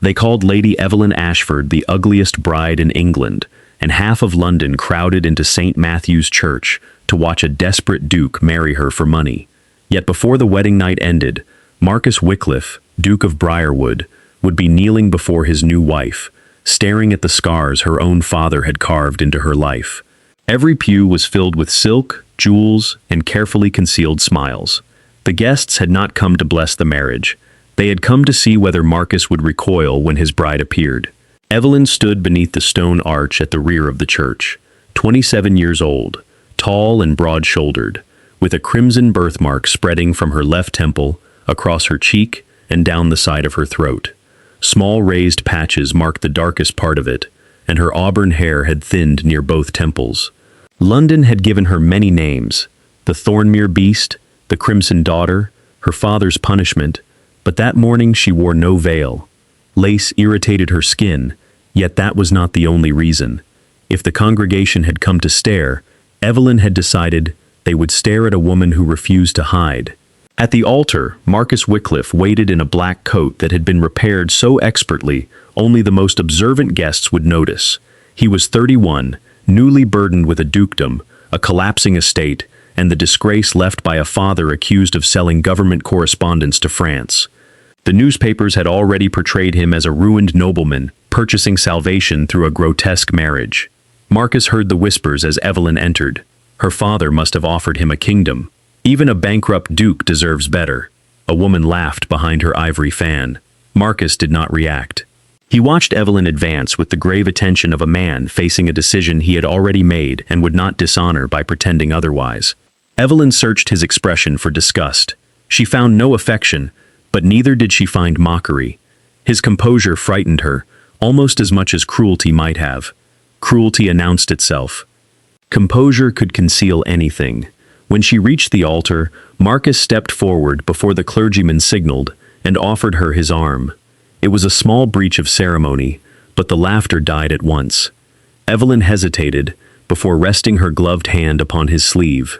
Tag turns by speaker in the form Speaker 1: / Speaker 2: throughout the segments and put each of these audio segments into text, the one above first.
Speaker 1: They called Lady Evelyn Ashford the ugliest bride in England, and half of London crowded into St. Matthew's Church to watch a desperate duke marry her for money. Yet before the wedding night ended, Marcus Wycliffe, Duke of Briarwood, would be kneeling before his new wife, staring at the scars her own father had carved into her life. Every pew was filled with silk, jewels, and carefully concealed smiles. The guests had not come to bless the marriage. They had come to see whether Marcus would recoil when his bride appeared. Evelyn stood beneath the stone arch at the rear of the church, 27 years old, tall and broad-shouldered, with a crimson birthmark spreading from her left temple, across her cheek, and down the side of her throat. Small raised patches marked the darkest part of it, and her auburn hair had thinned near both temples. London had given her many names: the Thornmere Beast, the Crimson Daughter, her father's punishment, but that morning she wore no veil. Lace irritated her skin, yet that was not the only reason. If the congregation had come to stare, Evelyn had decided they would stare at a woman who refused to hide. At the altar, Marcus Wycliffe waited in a black coat that had been repaired so expertly only the most observant guests would notice. He was 31, newly burdened with a dukedom, a collapsing estate, and the disgrace left by a father accused of selling government correspondence to France. The newspapers had already portrayed him as a ruined nobleman, purchasing salvation through a grotesque marriage. Marcus heard the whispers as Evelyn entered. Her father must have offered him a kingdom. Even a bankrupt duke deserves better. A woman laughed behind her ivory fan. Marcus did not react. He watched Evelyn advance with the grave attention of a man facing a decision he had already made and would not dishonor by pretending otherwise. Evelyn searched his expression for disgust. She found no affection, but neither did she find mockery. His composure frightened her, almost as much as cruelty might have. Cruelty announced itself. Composure could conceal anything. When she reached the altar, Marcus stepped forward before the clergyman signaled and offered her his arm. It was a small breach of ceremony, but the laughter died at once. Evelyn hesitated before resting her gloved hand upon his sleeve.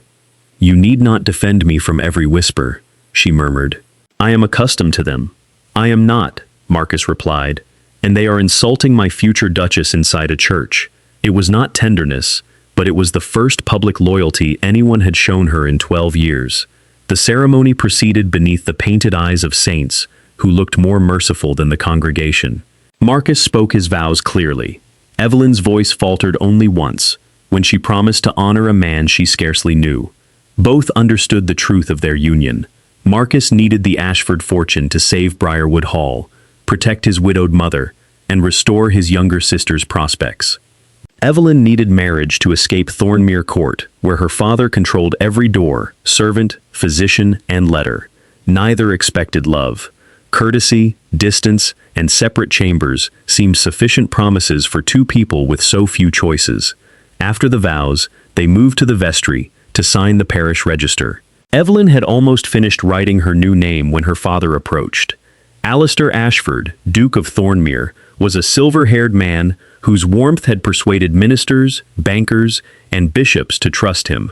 Speaker 1: "You need not defend me from every whisper," she murmured. "I am accustomed to them." "I am not," Marcus replied, "and they are insulting my future duchess inside a church." It was not tenderness, but it was the first public loyalty anyone had shown her in 12 years. The ceremony proceeded beneath the painted eyes of saints, who looked more merciful than the congregation. Marcus spoke his vows clearly. Evelyn's voice faltered only once, when she promised to honor a man she scarcely knew. Both understood the truth of their union. Marcus needed the Ashford fortune to save Briarwood Hall, protect his widowed mother, and restore his younger sister's prospects. Evelyn needed marriage to escape Thornmere Court, where her father controlled every door, servant, physician, and letter. Neither expected love. Courtesy, distance, and separate chambers seemed sufficient promises for two people with so few choices. After the vows, they moved to the vestry to sign the parish register. Evelyn had almost finished writing her new name when her father approached. Alistair Ashford, Duke of Thornmere, was a silver-haired man whose warmth had persuaded ministers, bankers, and bishops to trust him.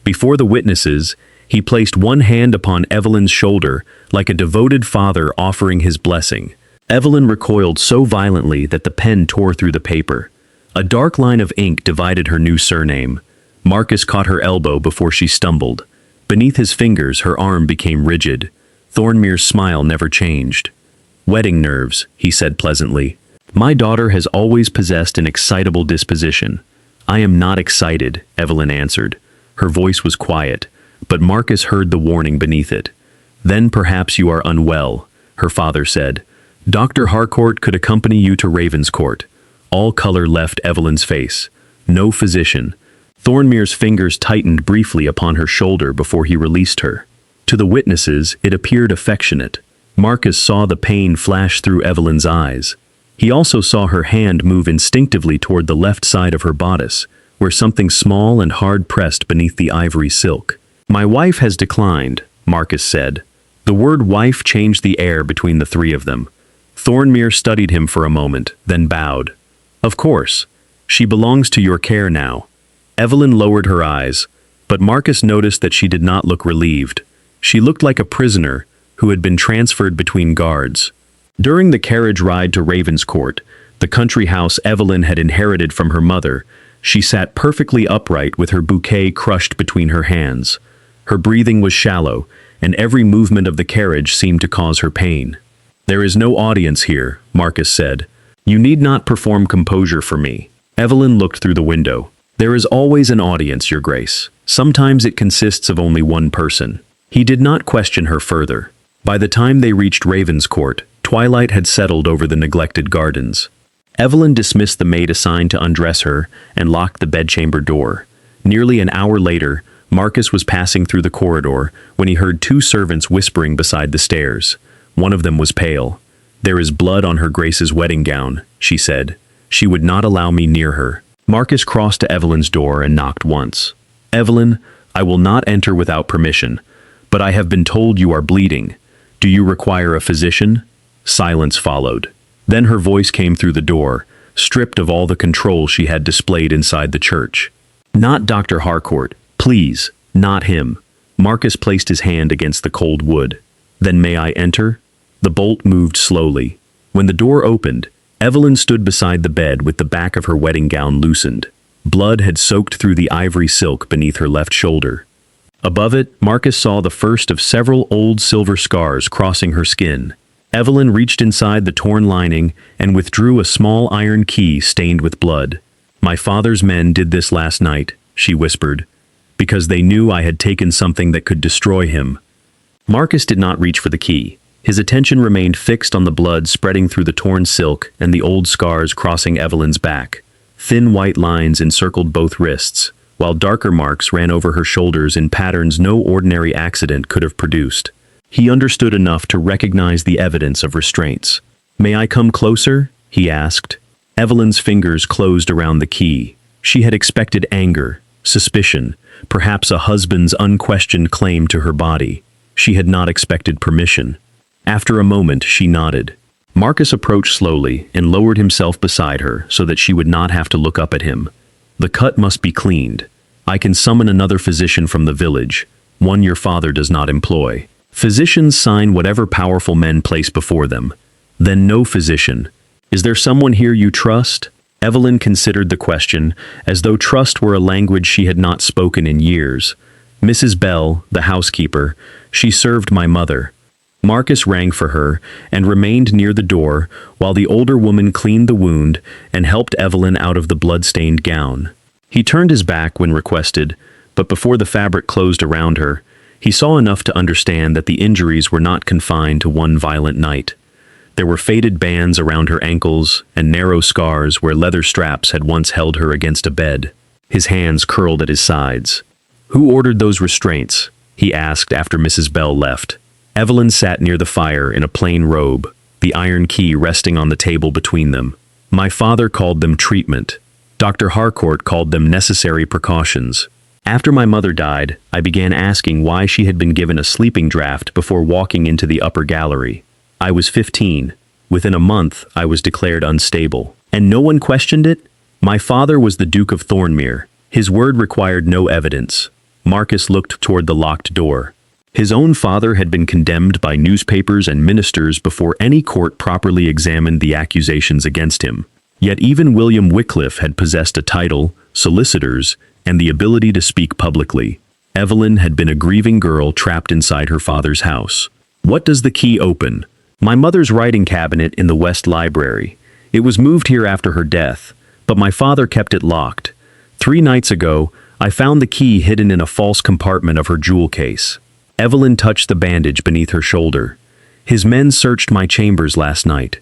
Speaker 1: Before the witnesses, he placed one hand upon Evelyn's shoulder like a devoted father offering his blessing. Evelyn recoiled so violently that the pen tore through the paper. A dark line of ink divided her new surname. Marcus caught her elbow before she stumbled. Beneath his fingers, her arm became rigid. Thornmere's smile never changed. "Wedding nerves," he said pleasantly. "My daughter has always possessed an excitable disposition." "I am not excited," Evelyn answered. Her voice was quiet, but Marcus heard the warning beneath it. "Then perhaps you are unwell," her father said. "Dr. Harcourt could accompany you to Ravenscourt." All color left Evelyn's face. No physician. Thornmere's fingers tightened briefly upon her shoulder before he released her. To the witnesses, it appeared affectionate. Marcus saw the pain flash through Evelyn's eyes. He also saw her hand move instinctively toward the left side of her bodice, where something small and hard pressed beneath the ivory silk. "My wife has declined," Marcus said. The word wife changed the air between the three of them. Thornmere studied him for a moment, then bowed. "Of course. She belongs to your care now." Evelyn lowered her eyes, but Marcus noticed that she did not look relieved. She looked like a prisoner who had been transferred between guards. During the carriage ride to Ravenscourt, the country house Evelyn had inherited from her mother, she sat perfectly upright with her bouquet crushed between her hands. Her breathing was shallow, and every movement of the carriage seemed to cause her pain. "There is no audience here," Marcus said. "You need not perform composure for me." Evelyn looked through the window. "There is always an audience, Your Grace. Sometimes it consists of only one person." He did not question her further. By the time they reached Ravenscourt, twilight had settled over the neglected gardens. Evelyn dismissed the maid assigned to undress her and locked the bedchamber door. Nearly an hour later, Marcus was passing through the corridor when he heard two servants whispering beside the stairs. One of them was pale. "There is blood on her Grace's wedding gown," she said. "She would not allow me near her." Marcus crossed to Evelyn's door and knocked once. "Evelyn, I will not enter without permission, but I have been told you are bleeding. Do you require a physician?" Silence followed. Then her voice came through the door, stripped of all the control she had displayed inside the church. "Not Dr. Harcourt. Please, not him." Marcus placed his hand against the cold wood. "Then may I enter?" The bolt moved slowly. When the door opened, Evelyn stood beside the bed with the back of her wedding gown loosened. Blood had soaked through the ivory silk beneath her left shoulder. Above it, Marcus saw the first of several old silver scars crossing her skin. Evelyn reached inside the torn lining and withdrew a small iron key stained with blood. "My father's men did this last night," she whispered, "because they knew I had taken something that could destroy him." Marcus did not reach for the key. His attention remained fixed on the blood spreading through the torn silk and the old scars crossing Evelyn's back. Thin white lines encircled both wrists, while darker marks ran over her shoulders in patterns no ordinary accident could have produced. He understood enough to recognize the evidence of restraints. "May I come closer?" he asked. Evelyn's fingers closed around the key. She had expected anger, suspicion, perhaps a husband's unquestioned claim to her body. She had not expected permission. After a moment, she nodded. Marcus approached slowly and lowered himself beside her so that she would not have to look up at him. "The cut must be cleaned. I can summon another physician from the village, one your father does not employ. Physicians sign whatever powerful men place before them. Then no physician. Is there someone here you trust?" Evelyn considered the question, as though trust were a language she had not spoken in years. "Mrs. Bell, the housekeeper. She served my mother." Marcus rang for her and remained near the door while the older woman cleaned the wound and helped Evelyn out of the blood-stained gown. He turned his back when requested, but before the fabric closed around her, he saw enough to understand that the injuries were not confined to one violent night. There were faded bands around her ankles and narrow scars where leather straps had once held her against a bed. His hands curled at his sides. "Who ordered those restraints?" he asked after Mrs. Bell left. Evelyn sat near the fire in a plain robe, the iron key resting on the table between them. "My father called them treatment. Dr. Harcourt called them necessary precautions. After my mother died, I began asking why she had been given a sleeping draft before walking into the upper gallery. I was 15. Within a month, I was declared unstable. And no one questioned it? My father was the Duke of Thornmere. His word required no evidence." Marcus looked toward the locked door. His own father had been condemned by newspapers and ministers before any court properly examined the accusations against him. Yet even William Wycliffe had possessed a title, solicitors, and the ability to speak publicly. Evelyn had been a grieving girl trapped inside her father's house. "What does the key open?" "My mother's writing cabinet in the West Library. It was moved here after her death, but my father kept it locked. 3 nights ago, I found the key hidden in a false compartment of her jewel case." Evelyn touched the bandage beneath her shoulder. "His men searched my chambers last night.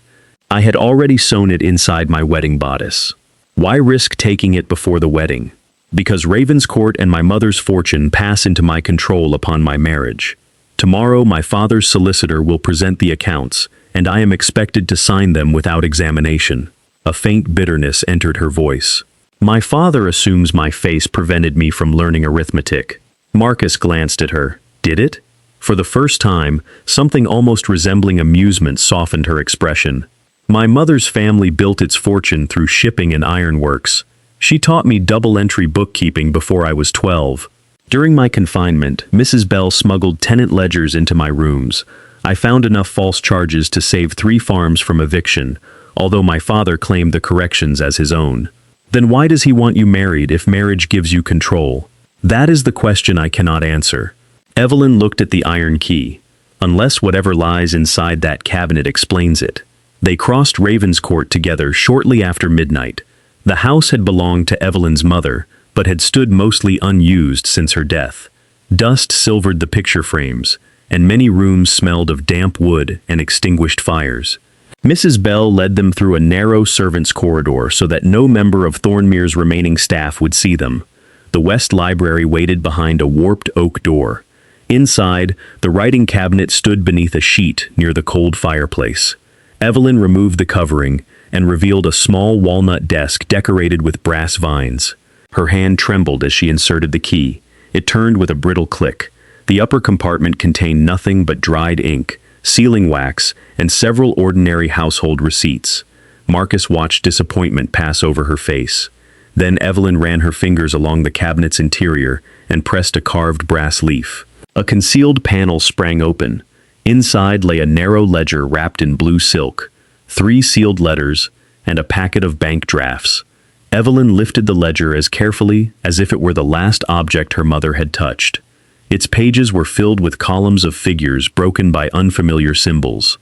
Speaker 1: I had already sewn it inside my wedding bodice. Why risk taking it before the wedding? Because Ravenscourt and my mother's fortune pass into my control upon my marriage. Tomorrow my father's solicitor will present the accounts, and I am expected to sign them without examination." A faint bitterness entered her voice. "My father assumes my face prevented me from learning arithmetic." Marcus glanced at her. Did it? For the first time, something almost resembling amusement softened her expression. "My mother's family built its fortune through shipping and ironworks. She taught me double-entry bookkeeping before I was 12. During my confinement, Mrs. Bell smuggled tenant ledgers into my rooms. I found enough false charges to save 3 farms from eviction, although my father claimed the corrections as his own. Then why does he want you married if marriage gives you control? That is the question I cannot answer. Evelyn looked at the iron key. Unless whatever lies inside that cabinet explains it. They crossed Ravenscourt together shortly after midnight. The house had belonged to Evelyn's mother, but had stood mostly unused since her death. Dust silvered the picture frames, and many rooms smelled of damp wood and extinguished fires. Mrs. Bell led them through a narrow servants' corridor so that no member of Thornmere's remaining staff would see them. The West Library waited behind a warped oak door. Inside, the writing cabinet stood beneath a sheet near the cold fireplace. Evelyn removed the covering and revealed a small walnut desk decorated with brass vines. Her hand trembled as she inserted the key. It turned with a brittle click. The upper compartment contained nothing but dried ink, sealing wax, and several ordinary household receipts. Marcus watched disappointment pass over her face. Then Evelyn ran her fingers along the cabinet's interior and pressed a carved brass leaf. A concealed panel sprang open. Inside lay a narrow ledger wrapped in blue silk, 3 sealed letters, and a packet of bank drafts. Evelyn lifted the ledger as carefully as if it were the last object her mother had touched. Its pages were filled with columns of figures broken by unfamiliar symbols.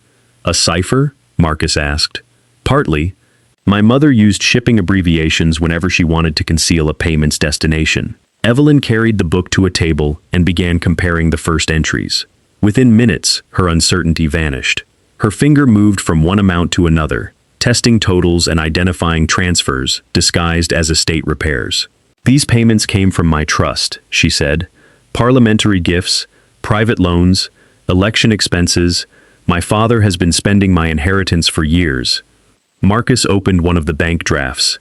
Speaker 1: A cipher? Marcus asked. Partly. My mother used shipping abbreviations whenever she wanted to conceal a payment's destination. Evelyn carried the book to a table and began comparing the first entries. Within minutes, her uncertainty vanished. Her finger moved from one amount to another, testing totals and identifying transfers disguised as estate repairs. These payments came from my trust, she said. Parliamentary gifts, private loans, election expenses. My father has been spending my inheritance for years. Marcus opened one of the bank drafts.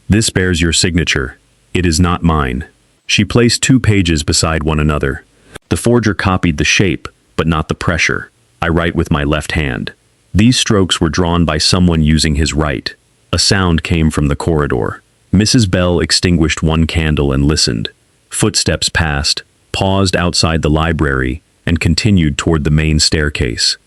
Speaker 1: This bears your signature. It is not mine. She placed 2 pages beside one another. The forger copied the shape, but not the pressure. I write with my left hand. These strokes were drawn by someone using his right. A sound came from the corridor. Mrs. Bell extinguished one candle and listened. Footsteps passed, paused outside the library, and continued toward the main staircase.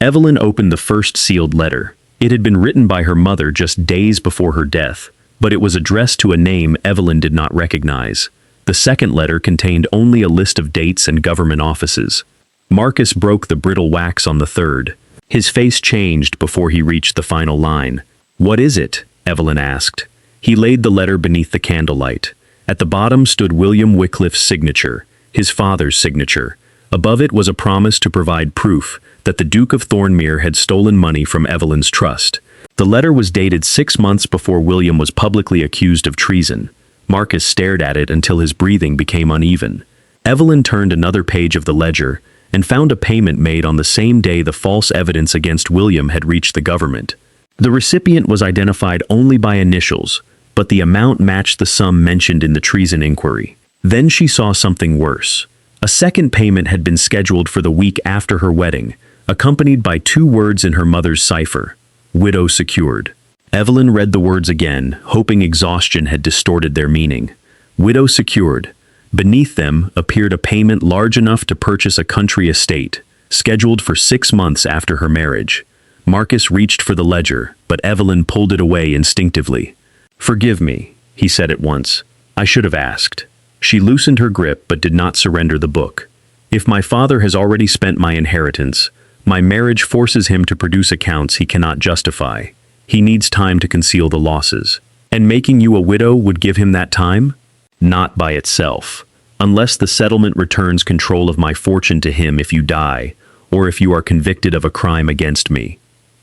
Speaker 1: Evelyn opened the first sealed letter. It had been written by her mother just days before her death, but it was addressed to a name Evelyn did not recognize. The second letter contained only a list of dates and government offices. Marcus broke the brittle wax on the third. His face changed before he reached the final line. What is it? Evelyn asked. He laid the letter beneath the candlelight. At the bottom stood William Wycliffe's signature, his father's signature. Above it was a promise to provide proof that the Duke of Thornmere had stolen money from Evelyn's trust. The letter was dated 6 months before William was publicly accused of treason. Marcus stared at it until his breathing became uneven. Evelyn turned another page of the ledger and found a payment made on the same day the false evidence against William had reached the government. The recipient was identified only by initials, but the amount matched the sum mentioned in the treason inquiry. Then she saw something worse. A second payment had been scheduled for the week after her wedding, accompanied by 2 words in her mother's cipher, widow secured. Evelyn read the words again, hoping exhaustion had distorted their meaning. Widow secured. Beneath them appeared a payment large enough to purchase a country estate, scheduled for 6 months after her marriage. Marcus reached for the ledger, but Evelyn pulled it away instinctively. Forgive me, he said at once. I should have asked. She loosened her grip but did not surrender the book. If my father has already spent my inheritance, my marriage forces him to produce accounts he cannot justify. He needs time to conceal the losses. And making you a widow would give him that time? Not by itself. Unless the settlement returns control of my fortune to him if you die, or if you are convicted of a crime against me.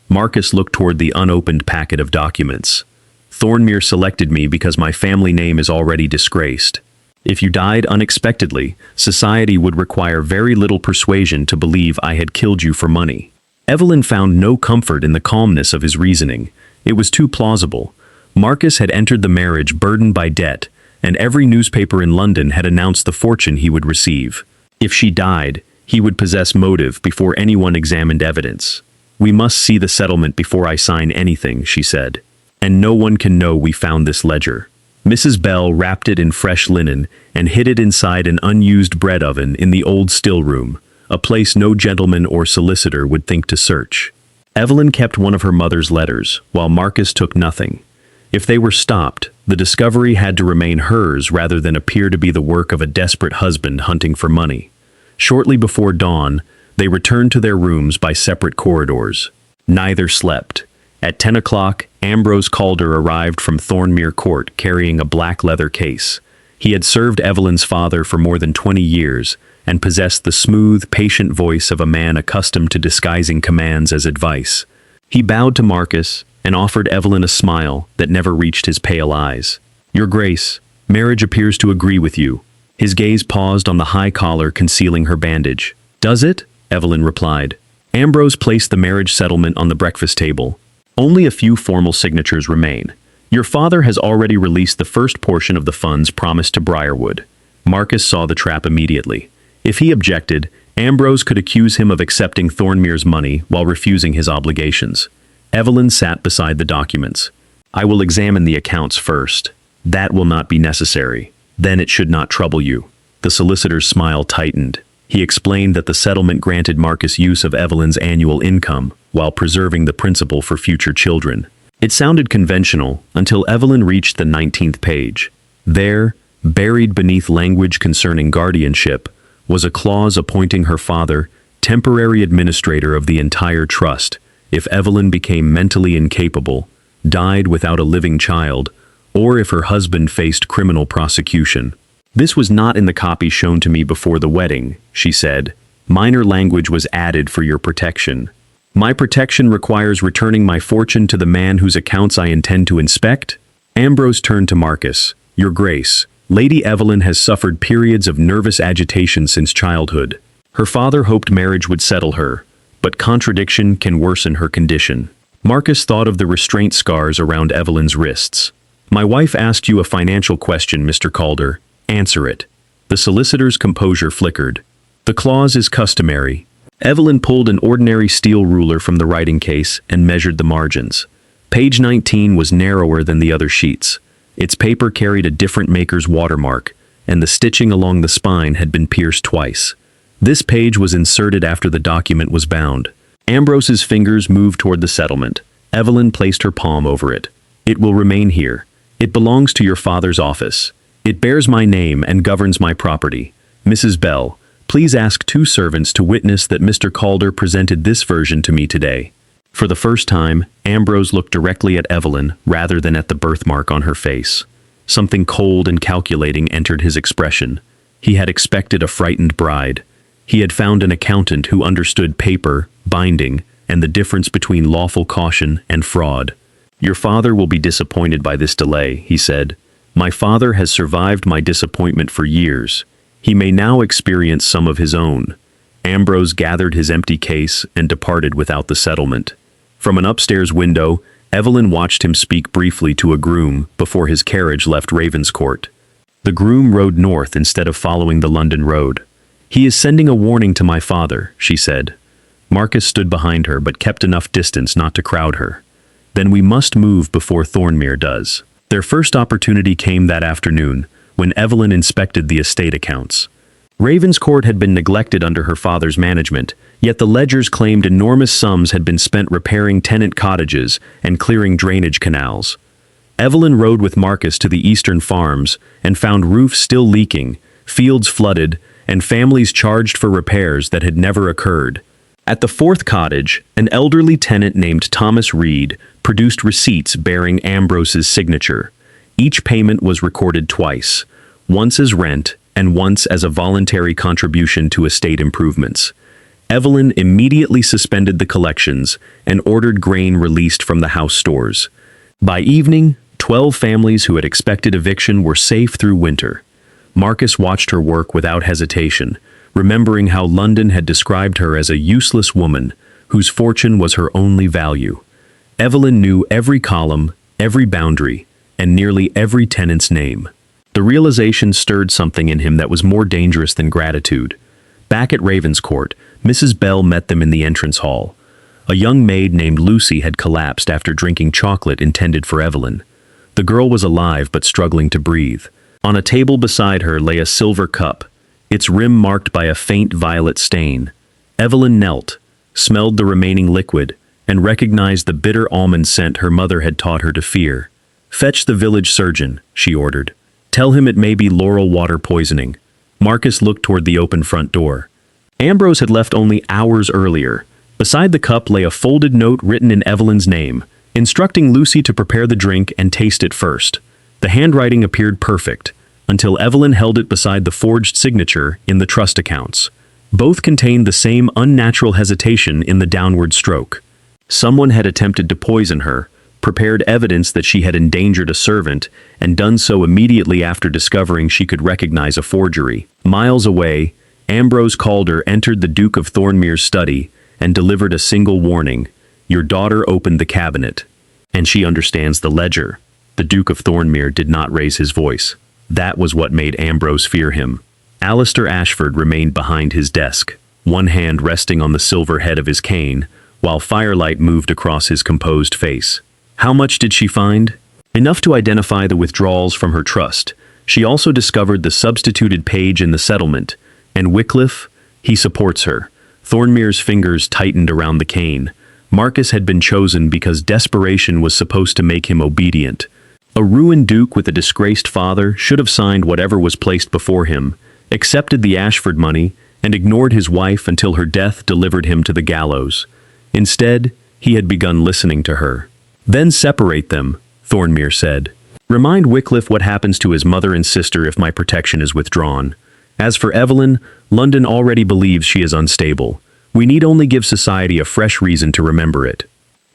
Speaker 1: Marcus looked toward the unopened packet of documents. Thornmere selected me because my family name is already disgraced. If you died unexpectedly, society would require very little persuasion to believe I had killed you for money. Evelyn found no comfort in the calmness of his reasoning. It was too plausible. Marcus had entered the marriage burdened by debt, and every newspaper in London had announced the fortune he would receive. If she died, he would possess motive before anyone examined evidence. We must see the settlement before I sign anything, she said. And no one can know we found this ledger. Mrs. Bell wrapped it in fresh linen and hid it inside an unused bread oven in the old still room. a place no gentleman or solicitor would think to search. Evelyn kept one of her mother's letters, while Marcus took nothing. If they were stopped, the discovery had to remain hers rather than appear to be the work of a desperate husband hunting for money. Shortly before dawn, they returned to their rooms by separate corridors. Neither slept. At 10 o'clock, Ambrose Calder arrived from Thornmere Court carrying a black leather case. He had served Evelyn's father for more than 20 years and possessed the smooth, patient voice of a man accustomed to disguising commands as advice. He bowed to Marcus and offered Evelyn a smile that never reached his pale eyes. "Your Grace, marriage appears to agree with you." His gaze paused on the high collar concealing her bandage. "Does it?" Evelyn replied. Ambrose placed the marriage settlement on the breakfast table. "Only a few formal signatures remain. Your father has already released the first portion of the funds promised to Briarwood." Marcus saw the trap immediately. If he objected, Ambrose could accuse him of accepting Thornmere's money while refusing his obligations. Evelyn sat beside the documents. "I will examine the accounts first. That will not be necessary. Then it should not trouble you." The solicitor's smile tightened. He explained that the settlement granted Marcus use of Evelyn's annual income, while preserving the principal for future children. It sounded conventional until Evelyn reached the 19th page. There, buried beneath language concerning guardianship, was a clause appointing her father temporary administrator of the entire trust if Evelyn became mentally incapable, died without a living child, or if her husband faced criminal prosecution. "This was not in the copy shown to me before the wedding," she said. "Minor language was added for your protection. My protection requires returning my fortune to the man whose accounts I intend to inspect?" Ambrose turned to Marcus. "Your Grace, Lady Evelyn has suffered periods of nervous agitation since childhood. Her father hoped marriage would settle her, but contradiction can worsen her condition." Marcus thought of the restraint scars around Evelyn's wrists. "My wife asked you a financial question, Mr. Calder. Answer it." The solicitor's composure flickered. "The clause is customary." Evelyn pulled an ordinary steel ruler from the writing case and measured the margins. Page 19 was narrower than the other sheets. Its paper carried a different maker's watermark, and the stitching along the spine had been pierced twice. This page was inserted after the document was bound. Ambrose's fingers moved toward the settlement. Evelyn placed her palm over it. "It will remain here. It belongs to your father's office. It bears my name and governs my property. Mrs. Bell, please ask 2 servants to witness that Mr. Calder presented this version to me today." For the first time, Ambrose looked directly at Evelyn rather than at the birthmark on her face. Something cold and calculating entered his expression. He had expected a frightened bride. He had found an accountant who understood paper, binding, and the difference between lawful caution and fraud. "Your father will be disappointed by this delay," he said. "My father has survived my disappointment for years. He may now experience some of his own." Ambrose gathered his empty case and departed without the settlement. From an upstairs window, Evelyn watched him speak briefly to a groom before his carriage left Ravenscourt. The groom rode north instead of following the London road. "He is sending a warning to my father," she said. Marcus stood behind her but kept enough distance not to crowd her. "Then we must move before Thornmere does." Their first opportunity came that afternoon, when Evelyn inspected the estate accounts. Ravenscourt had been neglected under her father's management, yet the ledgers claimed enormous sums had been spent repairing tenant cottages and clearing drainage canals. Evelyn rode with Marcus to the eastern farms and found roofs still leaking, fields flooded, and families charged for repairs that had never occurred. At the 4th cottage, an elderly tenant named Thomas Reed produced receipts bearing Ambrose's signature. Each payment was recorded twice, once as rent and once as a voluntary contribution to estate improvements. Evelyn immediately suspended the collections and ordered grain released from the house stores. By evening, 12 families who had expected eviction were safe through winter. Marcus watched her work without hesitation, remembering how London had described her as a useless woman whose fortune was her only value. Evelyn knew every column, every boundary, and nearly every tenant's name. The realization stirred something in him that was more dangerous than gratitude. Back at Ravenscourt, Mrs. Bell met them in the entrance hall. A young maid named Lucy had collapsed after drinking chocolate intended for Evelyn. The girl was alive but struggling to breathe. On a table beside her lay a silver cup, its rim marked by a faint violet stain. Evelyn knelt, smelled the remaining liquid, and recognized the bitter almond scent her mother had taught her to fear. "Fetch the village surgeon," she ordered. "Tell him it may be laurel water poisoning." Marcus looked toward the open front door. Ambrose had left only hours earlier. Beside the cup lay a folded note written in Evelyn's name, instructing Lucy to prepare the drink and taste it first. The handwriting appeared perfect, until Evelyn held it beside the forged signature in the trust accounts. Both contained the same unnatural hesitation in the downward stroke. Someone had attempted to poison her, prepared evidence that she had endangered a servant, and done so immediately after discovering she could recognize a forgery. Miles away, Ambrose Calder entered the Duke of Thornmere's study and delivered a single warning: "Your daughter opened the cabinet, and she understands the ledger." The Duke of Thornmere did not raise his voice. That was what made Ambrose fear him. Alistair Ashford remained behind his desk, one hand resting on the silver head of his cane, while firelight moved across his composed face. How much did she find? Enough to identify the withdrawals from her trust. She also discovered the substituted page in the settlement. And Wycliffe? He supports her. Thornmere's fingers tightened around the cane. Marcus had been chosen because desperation was supposed to make him obedient. A ruined duke with a disgraced father should have signed whatever was placed before him, accepted the Ashford money, and ignored his wife until her death delivered him to the gallows. Instead, he had begun listening to her. "Then separate them," Thornmere said. "Remind Wycliffe what happens to his mother and sister if my protection is withdrawn. As for Evelyn, London already believes she is unstable. We need only give society a fresh reason to remember it."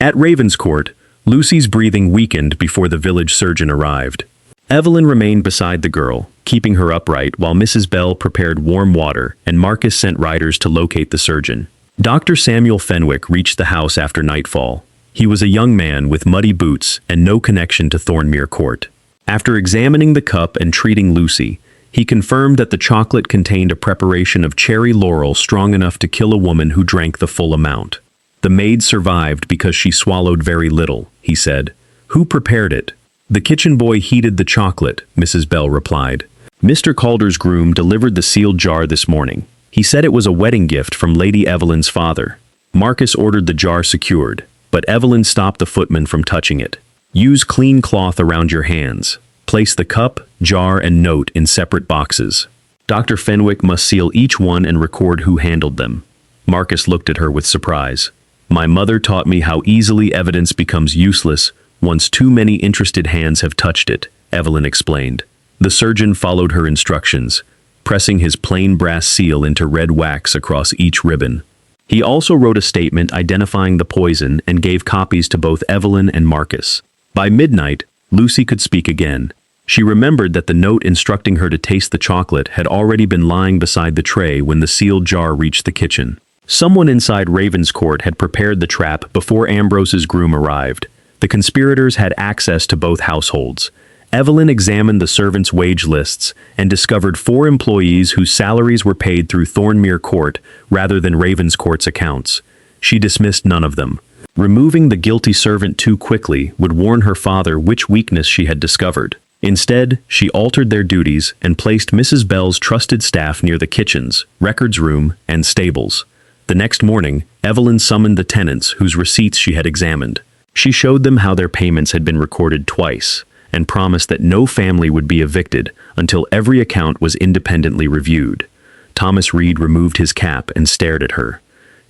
Speaker 1: At Ravenscourt, Lucy's breathing weakened before the village surgeon arrived. Evelyn remained beside the girl, keeping her upright while Mrs. Bell prepared warm water and Marcus sent riders to locate the surgeon. Dr. Samuel Fenwick reached the house after nightfall. He was a young man with muddy boots and no connection to Thornmere Court. After examining the cup and treating Lucy, he confirmed that the chocolate contained a preparation of cherry laurel strong enough to kill a woman who drank the full amount. "The maid survived because she swallowed very little," he said. "Who prepared it?" "The kitchen boy heated the chocolate," Mrs. Bell replied. "Mr. Calder's groom delivered the sealed jar this morning. He said it was a wedding gift from Lady Evelyn's father." Marcus ordered the jar secured, but Evelyn stopped the footman from touching it. "Use clean cloth around your hands. Place the cup, jar, and note in separate boxes. Dr. Fenwick must seal each one and record who handled them." Marcus looked at her with surprise. "My mother taught me how easily evidence becomes useless once too many interested hands have touched it," Evelyn explained. The surgeon followed her instructions, pressing his plain brass seal into red wax across each ribbon. He also wrote a statement identifying the poison and gave copies to both Evelyn and Marcus. By midnight, Lucy could speak again. She remembered that the note instructing her to taste the chocolate had already been lying beside the tray when the sealed jar reached the kitchen. Someone inside Ravenscourt had prepared the trap before Ambrose's groom arrived. The conspirators had access to both households. Evelyn examined the servants' wage lists and discovered 4 employees whose salaries were paid through Thornmere Court rather than Ravenscourt's accounts. She dismissed none of them. Removing the guilty servant too quickly would warn her father which weakness she had discovered. Instead, she altered their duties and placed Mrs. Bell's trusted staff near the kitchens, records room, and stables. The next morning, Evelyn summoned the tenants whose receipts she had examined. She showed them how their payments had been recorded twice, and promised that no family would be evicted until every account was independently reviewed. Thomas Reed removed his cap and stared at her.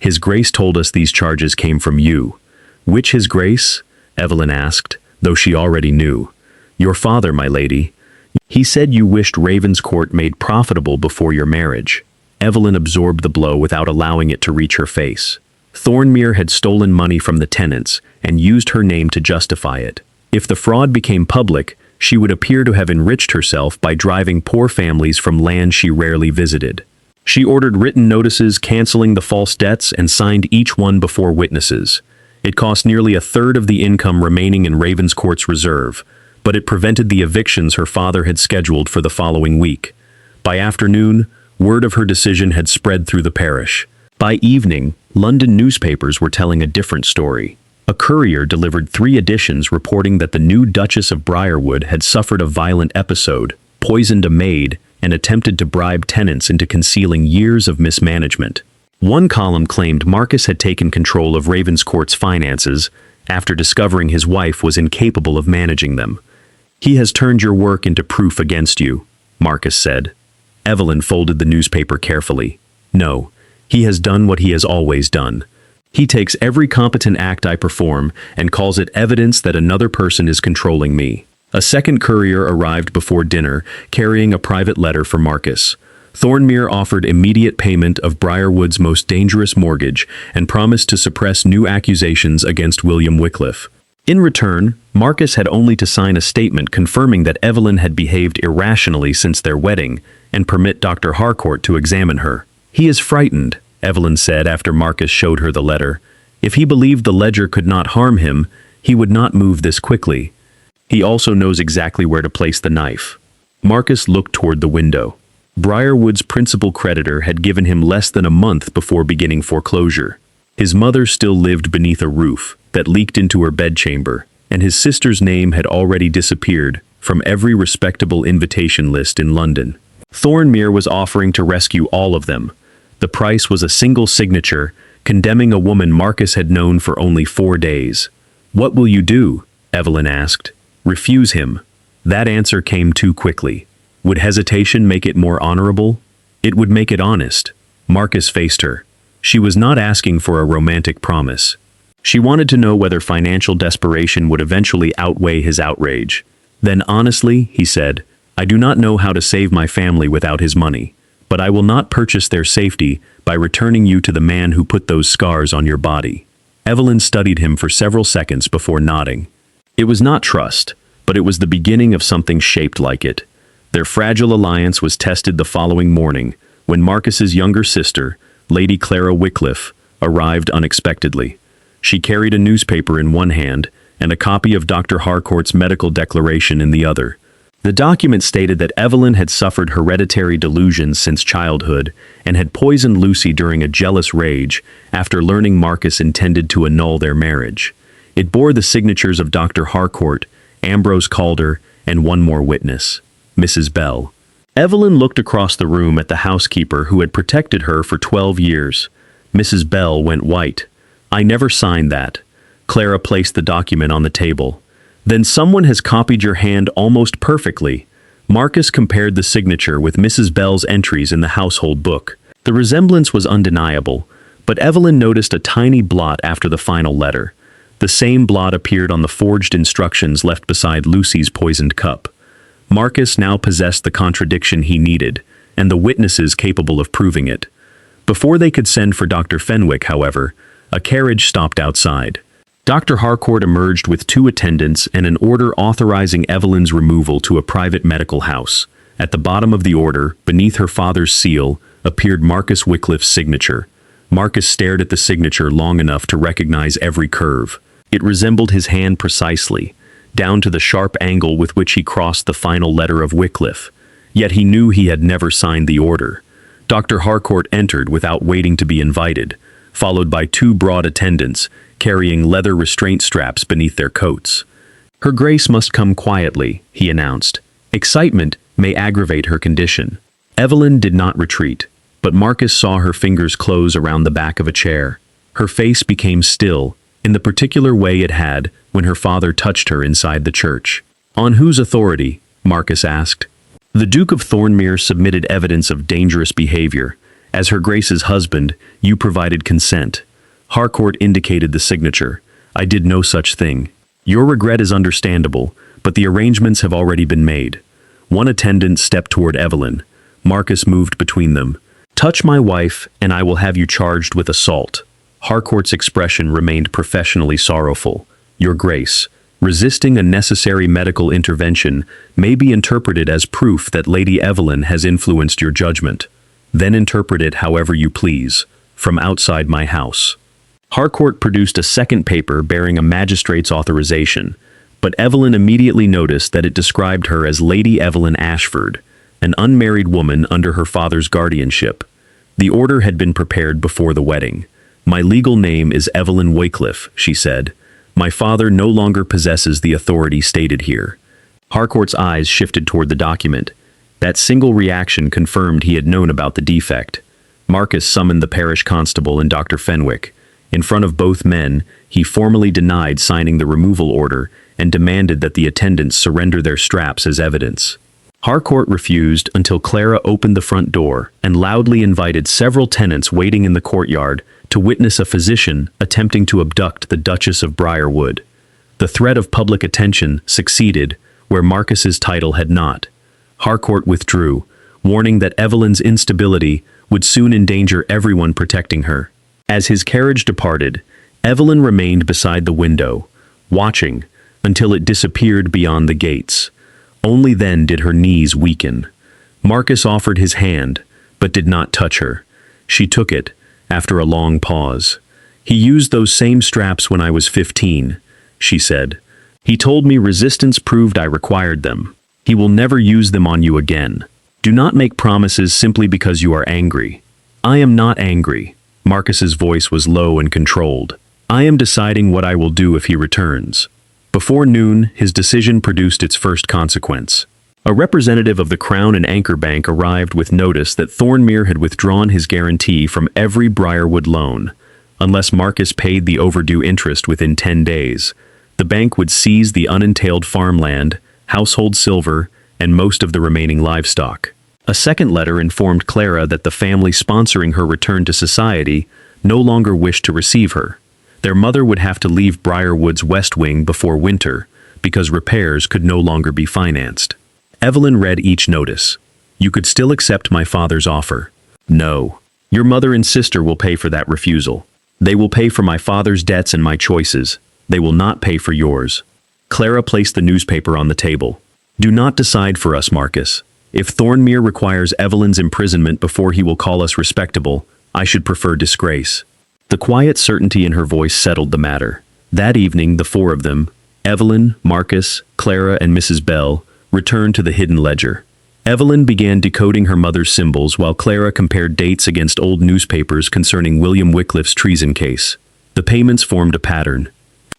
Speaker 1: "His Grace told us these charges came from you." "Which His Grace?" Evelyn asked, though she already knew. "Your father, my lady. He said you wished Ravenscourt made profitable before your marriage." Evelyn absorbed the blow without allowing it to reach her face. Thornmere had stolen money from the tenants and used her name to justify it. If the fraud became public, she would appear to have enriched herself by driving poor families from land she rarely visited. She ordered written notices canceling the false debts and signed each one before witnesses. It cost nearly a third of the income remaining in Ravenscourt's reserve, but it prevented the evictions her father had scheduled for the following week. By afternoon, word of her decision had spread through the parish. By evening, London newspapers were telling a different story. A courier delivered 3 editions reporting that the new Duchess of Briarwood had suffered a violent episode, poisoned a maid, and attempted to bribe tenants into concealing years of mismanagement. One column claimed Marcus had taken control of Ravenscourt's finances after discovering his wife was incapable of managing them. "He has turned your work into proof against you," Marcus said. Evelyn folded the newspaper carefully. "No, he has done what he has always done. He takes every competent act I perform and calls it evidence that another person is controlling me." A second courier arrived before dinner, carrying a private letter for Marcus. Thornmere offered immediate payment of Briarwood's most dangerous mortgage and promised to suppress new accusations against William Wycliffe. In return, Marcus had only to sign a statement confirming that Evelyn had behaved irrationally since their wedding and permit Dr. Harcourt to examine her. "He is frightened," Evelyn said after Marcus showed her the letter. "If he believed the ledger could not harm him, he would not move this quickly. He also knows exactly where to place the knife." Marcus looked toward the window. Briarwood's principal creditor had given him less than a month before beginning foreclosure. His mother still lived beneath a roof that leaked into her bedchamber, and his sister's name had already disappeared from every respectable invitation list in London. Thornmere was offering to rescue all of them. The price was a single signature, condemning a woman Marcus had known for only 4 days. "What will you do?" Evelyn asked. "Refuse him." That answer came too quickly. Would hesitation make it more honorable? It would make it honest. Marcus faced her. She was not asking for a romantic promise. She wanted to know whether financial desperation would eventually outweigh his outrage. "Then honestly," he said, "I do not know how to save my family without his money, but I will not purchase their safety by returning you to the man who put those scars on your body." Evelyn studied him for several seconds before nodding. It was not trust, but it was the beginning of something shaped like it. Their fragile alliance was tested the following morning, when Marcus's younger sister, Lady Clara Wycliffe, arrived unexpectedly. She carried a newspaper in one hand and a copy of Dr. Harcourt's medical declaration in the other. The document stated that Evelyn had suffered hereditary delusions since childhood and had poisoned Lucy during a jealous rage after learning Marcus intended to annul their marriage. It bore the signatures of Dr. Harcourt, Ambrose Calder, and one more witness, Mrs. Bell. Evelyn looked across the room at the housekeeper who had protected her for 12 years. Mrs. Bell went white. "I never signed that." Clara placed the document on the table. "Then someone has copied your hand almost perfectly." Marcus compared the signature with Mrs. Bell's entries in the household book. The resemblance was undeniable, but Evelyn noticed a tiny blot after the final letter. The same blot appeared on the forged instructions left beside Lucy's poisoned cup. Marcus now possessed the contradiction he needed, and the witnesses capable of proving it. Before they could send for Dr. Fenwick, however, a carriage stopped outside. Dr. Harcourt emerged with 2 attendants and an order authorizing Evelyn's removal to a private medical house. At the bottom of the order, beneath her father's seal, appeared Marcus Wycliffe's signature. Marcus stared at the signature long enough to recognize every curve. It resembled his hand precisely, down to the sharp angle with which he crossed the final letter of Wycliffe. Yet he knew he had never signed the order. Dr. Harcourt entered without waiting to be invited, followed by 2 broad attendants, carrying leather restraint straps beneath their coats. "Her Grace must come quietly," he announced. "Excitement may aggravate her condition." Evelyn did not retreat, but Marcus saw her fingers close around the back of a chair. Her face became still, in the particular way it had when her father touched her inside the church. "On whose authority?" Marcus asked. "The Duke of Thornmere submitted evidence of dangerous behavior. As her Grace's husband, you provided consent." Harcourt indicated the signature. "I did no such thing. Your regret is understandable, but the arrangements have already been made." One attendant stepped toward Evelyn. Marcus moved between them. "Touch my wife, and I will have you charged with assault." Harcourt's expression remained professionally sorrowful. "Your Grace, resisting a necessary medical intervention may be interpreted as proof that Lady Evelyn has influenced your judgment. Then interpret it however you please, from outside my house." Harcourt produced a second paper bearing a magistrate's authorization, but Evelyn immediately noticed that it described her as Lady Evelyn Ashford, an unmarried woman under her father's guardianship. The order had been prepared before the wedding. "My legal name is Evelyn Wycliffe," she said. "My father no longer possesses the authority stated here." Harcourt's eyes shifted toward the document. That single reaction confirmed he had known about the defect. Marcus summoned the parish constable and Dr. Fenwick. In front of both men, he formally denied signing the removal order and demanded that the attendants surrender their straps as evidence. Harcourt refused until Clara opened the front door and loudly invited several tenants waiting in the courtyard to witness a physician attempting to abduct the Duchess of Briarwood. The threat of public attention succeeded where Marcus's title had not. Harcourt withdrew, warning that Evelyn's instability would soon endanger everyone protecting her. As his carriage departed, Evelyn remained beside the window, watching until it disappeared beyond the gates. Only then did her knees weaken. Marcus offered his hand, but did not touch her. She took it, after a long pause. "He used those same straps when I was 15, she said. "He told me resistance proved I required them. He will never use them on you again. Do not make promises simply because you are angry." "I am not angry." Marcus's voice was low and controlled. "I am deciding what I will do if he returns." Before noon, his decision produced its first consequence. A representative of the Crown and Anchor Bank arrived with notice that Thornmere had withdrawn his guarantee from every Briarwood loan. Unless Marcus paid the overdue interest within 10 days, the bank would seize the unentailed farmland, household silver, and most of the remaining livestock. A second letter informed Clara that the family sponsoring her return to society no longer wished to receive her. Their mother would have to leave Briarwood's west wing before winter, because repairs could no longer be financed. Evelyn read each notice. "You could still accept my father's offer." "No. Your mother and sister will pay for that refusal. They will pay for my father's debts and my choices. They will not pay for yours." Clara placed the newspaper on the table. "Do not decide for us, Marcus. If Thornmere requires Evelyn's imprisonment before he will call us respectable, I should prefer disgrace." The quiet certainty in her voice settled the matter. That evening, the four of them, Evelyn, Marcus, Clara, and Mrs. Bell, returned to the hidden ledger. Evelyn began decoding her mother's symbols while Clara compared dates against old newspapers concerning William Wycliffe's treason case. The payments formed a pattern.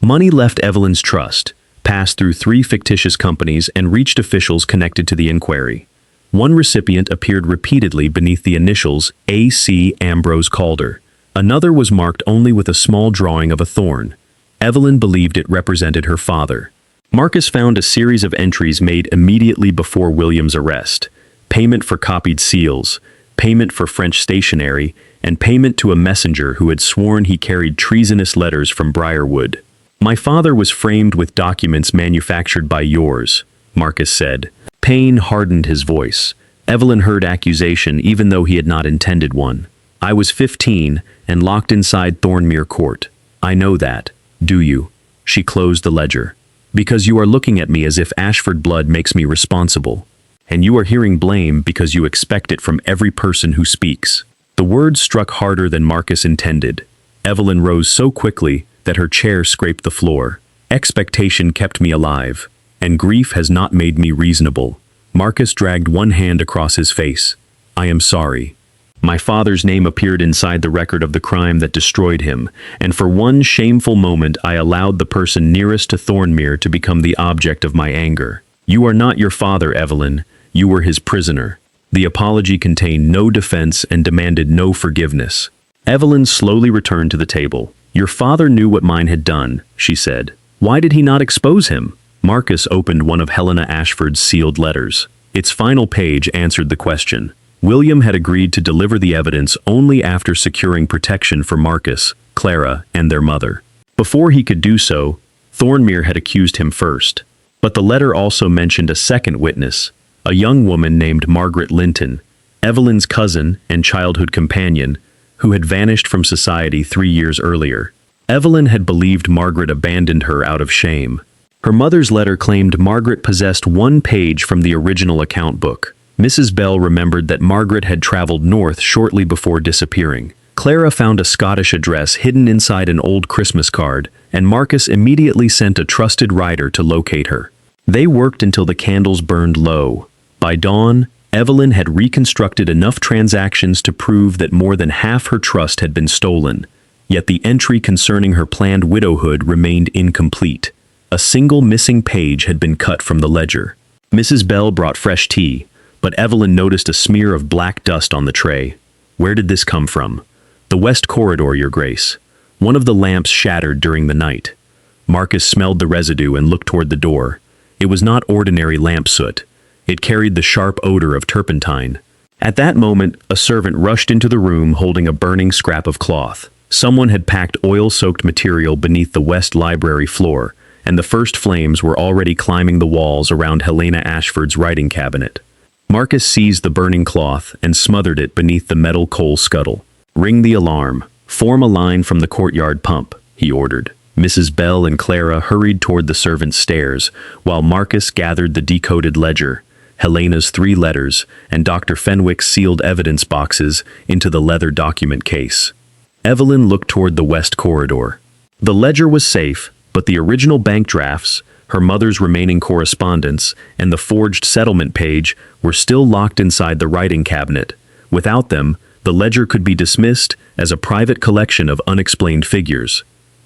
Speaker 1: Money left Evelyn's trust, passed through 3 fictitious companies, and reached officials connected to the inquiry. One recipient appeared repeatedly beneath the initials A.C. Ambrose Calder. Another was marked only with a small drawing of a thorn. Evelyn believed it represented her father. Marcus found a series of entries made immediately before William's arrest: payment for copied seals, payment for French stationery, and payment to a messenger who had sworn he carried treasonous letters from Briarwood. "My father was framed with documents manufactured by yours," Marcus said. Pain hardened his voice. Evelyn heard accusation even though he had not intended one. "I was 15 and locked inside Thornmere Court. I know that. Do you?" She closed the ledger. "Because you are looking at me as if Ashford blood makes me responsible. And you are hearing blame because you expect it from every person who speaks." The words struck harder than Marcus intended. Evelyn rose so quickly that her chair scraped the floor. "Expectation kept me alive, and grief has not made me reasonable." Marcus dragged one hand across his face. "I am sorry. My father's name appeared inside the record of the crime that destroyed him, and for one shameful moment I allowed the person nearest to Thornmere to become the object of my anger. You are not your father, Evelyn. You were his prisoner." The apology contained no defense and demanded no forgiveness. Evelyn slowly returned to the table. "Your father knew what mine had done," she said. "Why did he not expose him?" Marcus opened one of Helena Ashford's sealed letters. Its final page answered the question. William had agreed to deliver the evidence only after securing protection for Marcus, Clara, and their mother. Before he could do so, Thornmere had accused him first. But the letter also mentioned a second witness, a young woman named Margaret Linton, Evelyn's cousin and childhood companion, who had vanished from society 3 years earlier. Evelyn had believed Margaret abandoned her out of shame. Her mother's letter claimed Margaret possessed 1 page from the original account book. Mrs. Bell remembered that Margaret had traveled north shortly before disappearing. Clara found a Scottish address hidden inside an old Christmas card, and Marcus immediately sent a trusted rider to locate her. They worked until the candles burned low. By dawn, Evelyn had reconstructed enough transactions to prove that more than half her trust had been stolen, yet the entry concerning her planned widowhood remained incomplete. A single missing page had been cut from the ledger. Mrs. Bell brought fresh tea, but Evelyn noticed a smear of black dust on the tray. Where did this come from? The west corridor, Your Grace. One of the lamps shattered during the night. Marcus smelled the residue and looked toward the door. It was not ordinary lamp soot. It carried the sharp odor of turpentine. At that moment, a servant rushed into the room holding a burning scrap of cloth. Someone had packed oil-soaked material beneath the west library floor, and the first flames were already climbing the walls around Helena Ashford's writing cabinet. Marcus seized the burning cloth and smothered it beneath the metal coal scuttle. "Ring the alarm. Form a line from the courtyard pump," he ordered. Mrs. Bell and Clara hurried toward the servants' stairs, while Marcus gathered the decoded ledger, Helena's 3 letters, and Dr. Fenwick's sealed evidence boxes into the leather document case. Evelyn looked toward the west corridor. The ledger was safe, but the original bank drafts, her mother's remaining correspondence, and the forged settlement page were still locked inside the writing cabinet. Without them, the ledger could be dismissed as a private collection of unexplained figures.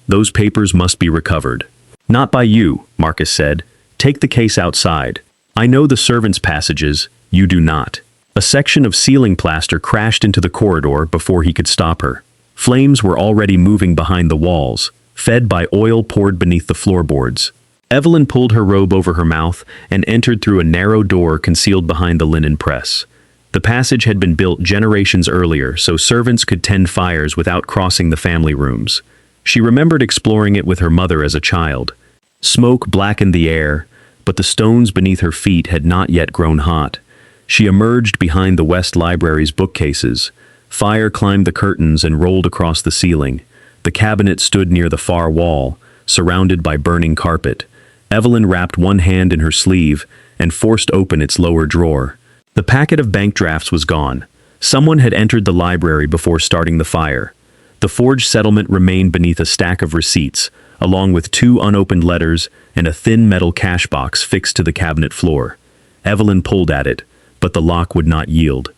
Speaker 1: Those papers must be recovered. "Not by you," Marcus said. "Take the case outside. I know the servants' passages, you do not." A section of ceiling plaster crashed into the corridor before he could stop her. Flames were already moving behind the walls, fed by oil poured beneath the floorboards. Evelyn pulled her robe over her mouth and entered through a narrow door concealed behind the linen press. The passage had been built generations earlier, so servants could tend fires without crossing the family rooms. She remembered exploring it with her mother as a child. Smoke blackened the air, but the stones beneath her feet had not yet grown hot. She emerged behind the West Library's bookcases. Fire climbed the curtains and rolled across the ceiling. The cabinet stood near the far wall, surrounded by burning carpet. Evelyn wrapped one hand in her sleeve and forced open its lower drawer. The packet of bank drafts was gone. Someone had entered the library before starting the fire. The forged settlement remained beneath a stack of receipts, along with 2 unopened letters and a thin metal cash box fixed to the cabinet floor. Evelyn pulled at it, but the lock would not yield.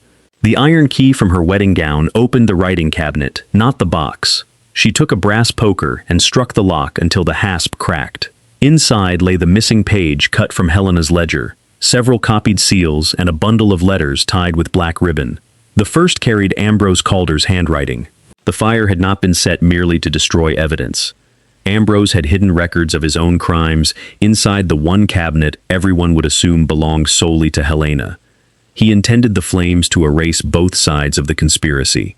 Speaker 1: The iron key from her wedding gown opened the writing cabinet, not the box. She took a brass poker and struck the lock until the hasp cracked. Inside lay the missing page cut from Helena's ledger, several copied seals, and a bundle of letters tied with black ribbon. The first carried Ambrose Calder's handwriting. The fire had not been set merely to destroy evidence. Ambrose had hidden records of his own crimes inside the one cabinet everyone would assume belonged solely to Helena. He intended the flames to erase both sides of the conspiracy.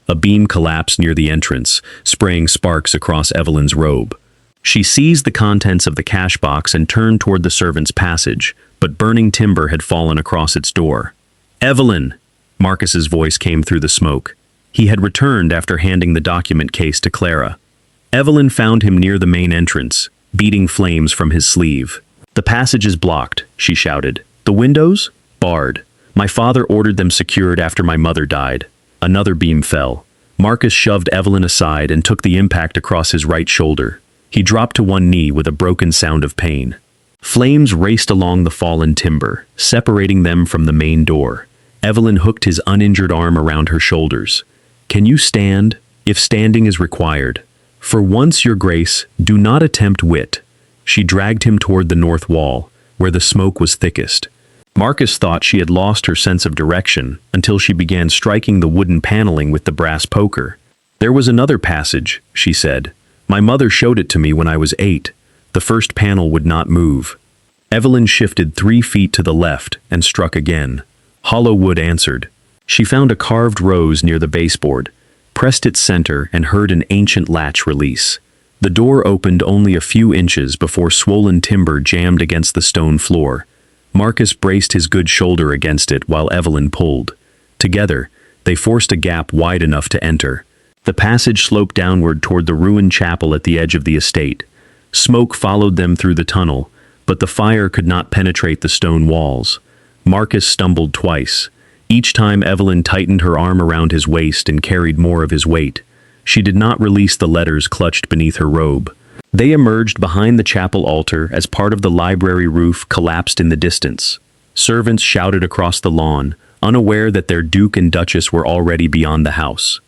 Speaker 1: A beam collapsed near the entrance, spraying sparks across Evelyn's robe. She seized the contents of the cash box and turned toward the servants' passage, but burning timber had fallen across its door. "Evelyn!" Marcus's voice came through the smoke. He had returned after handing the document case to Clara. Evelyn found him near the main entrance, beating flames from his sleeve. "The passage is blocked," she shouted. "The windows? Barred. My father ordered them secured after my mother died." Another beam fell. Marcus shoved Evelyn aside and took the impact across his right shoulder. He dropped to one knee with a broken sound of pain. Flames raced along the fallen timber, separating them from the main door. Evelyn hooked his uninjured arm around her shoulders. "Can you stand, if standing is required? For once, Your Grace, do not attempt wit." She dragged him toward the north wall, where the smoke was thickest. Marcus thought she had lost her sense of direction until she began striking the wooden paneling with the brass poker. "There was another passage," she said. "My mother showed it to me when I was 8. The first panel would not move." Evelyn shifted 3 feet to the left and struck again. Hollow wood answered. She found a carved rose near the baseboard, pressed its center, and heard an ancient latch release. The door opened only a few inches before swollen timber jammed against the stone floor. Marcus braced his good shoulder against it while Evelyn pulled. Together, they forced a gap wide enough to enter. The passage sloped downward toward the ruined chapel at the edge of the estate. Smoke followed them through the tunnel, but the fire could not penetrate the stone walls. Marcus stumbled twice. Each time Evelyn tightened her arm around his waist and carried more of his weight. She did not release the letters clutched beneath her robe. They emerged behind the chapel altar as part of the library roof collapsed in the distance. Servants shouted across the lawn, unaware that their Duke and Duchess were already beyond the house.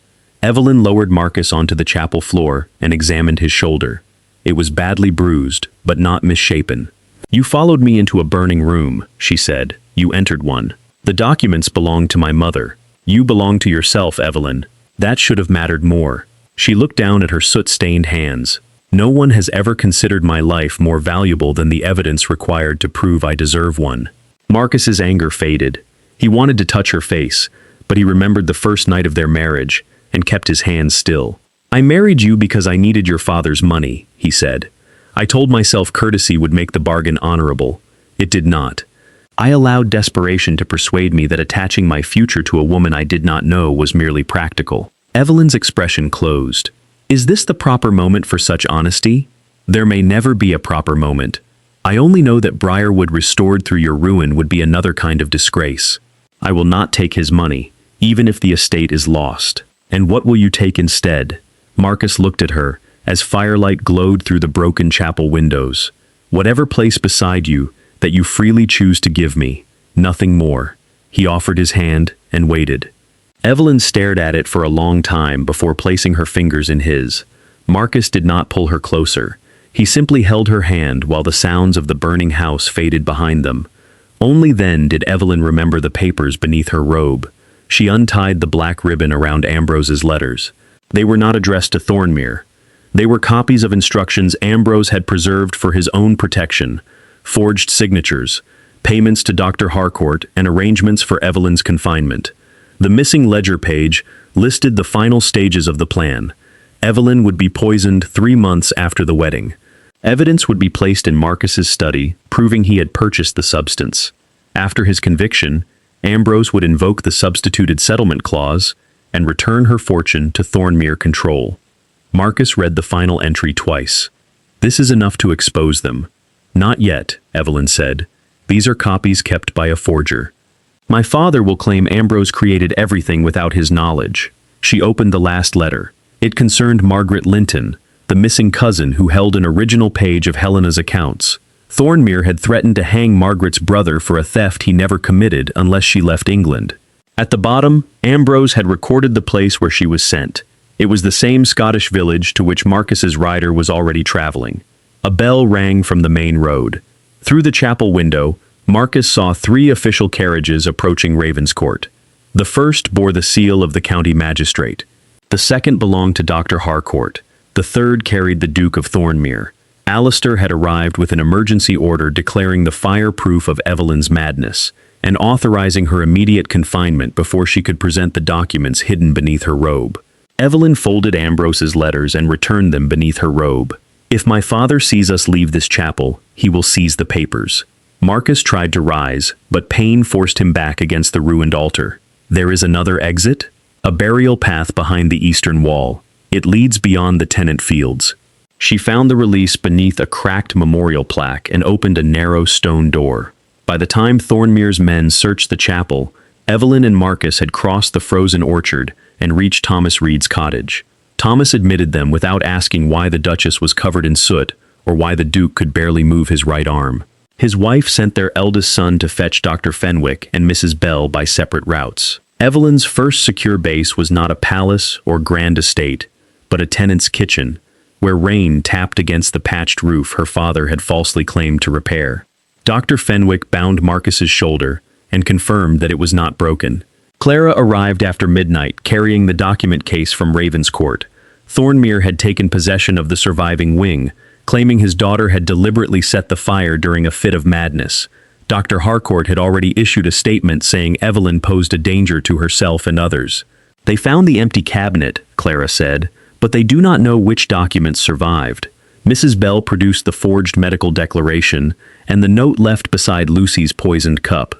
Speaker 1: Evelyn lowered Marcus onto the chapel floor and examined his shoulder. It was badly bruised, but not misshapen. "You followed me into a burning room," she said. "You entered one. The documents belonged to my mother. You belong to yourself, Evelyn. That should have mattered more. She looked down at her soot-stained hands. No one has ever considered my life more valuable than the evidence required to prove I deserve one. Marcus's anger faded. He wanted to touch her face, but he remembered the first night of their marriage and kept his hands still. I married you because I needed your father's money, he said. I told myself courtesy would make the bargain honorable. It did not. I allowed desperation to persuade me that attaching my future to a woman I did not know was merely practical. Evelyn's expression closed. Is this the proper moment for such honesty? There may never be a proper moment. I only know that Briarwood restored through your ruin would be another kind of disgrace. I will not take his money, even if the estate is lost. And what will you take instead? Marcus looked at her, as firelight glowed through the broken chapel windows. Whatever place beside you, that you freely choose to give me, nothing more. He offered his hand and waited. Evelyn stared at it for a long time before placing her fingers in his. Marcus did not pull her closer. He simply held her hand while the sounds of the burning house faded behind them. Only then did Evelyn remember the papers beneath her robe. She untied the black ribbon around Ambrose's letters. They were not addressed to Thornmere. They were copies of instructions Ambrose had preserved for his own protection, forged signatures, payments to Dr. Harcourt, and arrangements for Evelyn's confinement. The missing ledger page listed the final stages of the plan. Evelyn would be poisoned 3 months after the wedding. Evidence would be placed in Marcus's study, proving he had purchased the substance. After his conviction, Ambrose would invoke the substituted settlement clause and return her fortune to Thornmere control. Marcus read the final entry twice. This is enough to expose them. Not yet, Evelyn said. These are copies kept by a forger. My father will claim Ambrose created everything without his knowledge. She opened the last letter. It concerned Margaret Linton, the missing cousin who held an original page of Helena's accounts. Thornmere had threatened to hang Margaret's brother for a theft he never committed unless she left England. At the bottom, Ambrose had recorded the place where she was sent. It was the same Scottish village to which Marcus's rider was already traveling. A bell rang from the main road. Through the chapel window, Marcus saw 3 official carriages approaching Ravenscourt. The first bore the seal of the county magistrate. The second belonged to Dr. Harcourt. The third carried the Duke of Thornmere. Alistair had arrived with an emergency order declaring the fireproof of Evelyn's madness and authorizing her immediate confinement before she could present the documents hidden beneath her robe. Evelyn folded Ambrose's letters and returned them beneath her robe. If my father sees us leave this chapel, he will seize the papers. Marcus tried to rise, but pain forced him back against the ruined altar. There is another exit? A burial path behind the eastern wall. It leads beyond the tenant fields. She found the release beneath a cracked memorial plaque and opened a narrow stone door. By the time Thornmere's men searched the chapel, Evelyn and Marcus had crossed the frozen orchard and reached Thomas Reed's cottage. Thomas admitted them without asking why the Duchess was covered in soot or why the Duke could barely move his right arm. His wife sent their eldest son to fetch Dr. Fenwick and Mrs. Bell by separate routes. Evelyn's first secure base was not a palace or grand estate, but a tenant's kitchen, where rain tapped against the patched roof her father had falsely claimed to repair. Dr. Fenwick bound Marcus's shoulder and confirmed that it was not broken. Clara arrived after midnight, carrying the document case from Ravenscourt. Thornmere had taken possession of the surviving wing, claiming his daughter had deliberately set the fire during a fit of madness. Dr. Harcourt had already issued a statement saying Evelyn posed a danger to herself and others. They found the empty cabinet, Clara said, but they do not know which documents survived. Mrs. Bell produced the forged medical declaration and the note left beside Lucy's poisoned cup.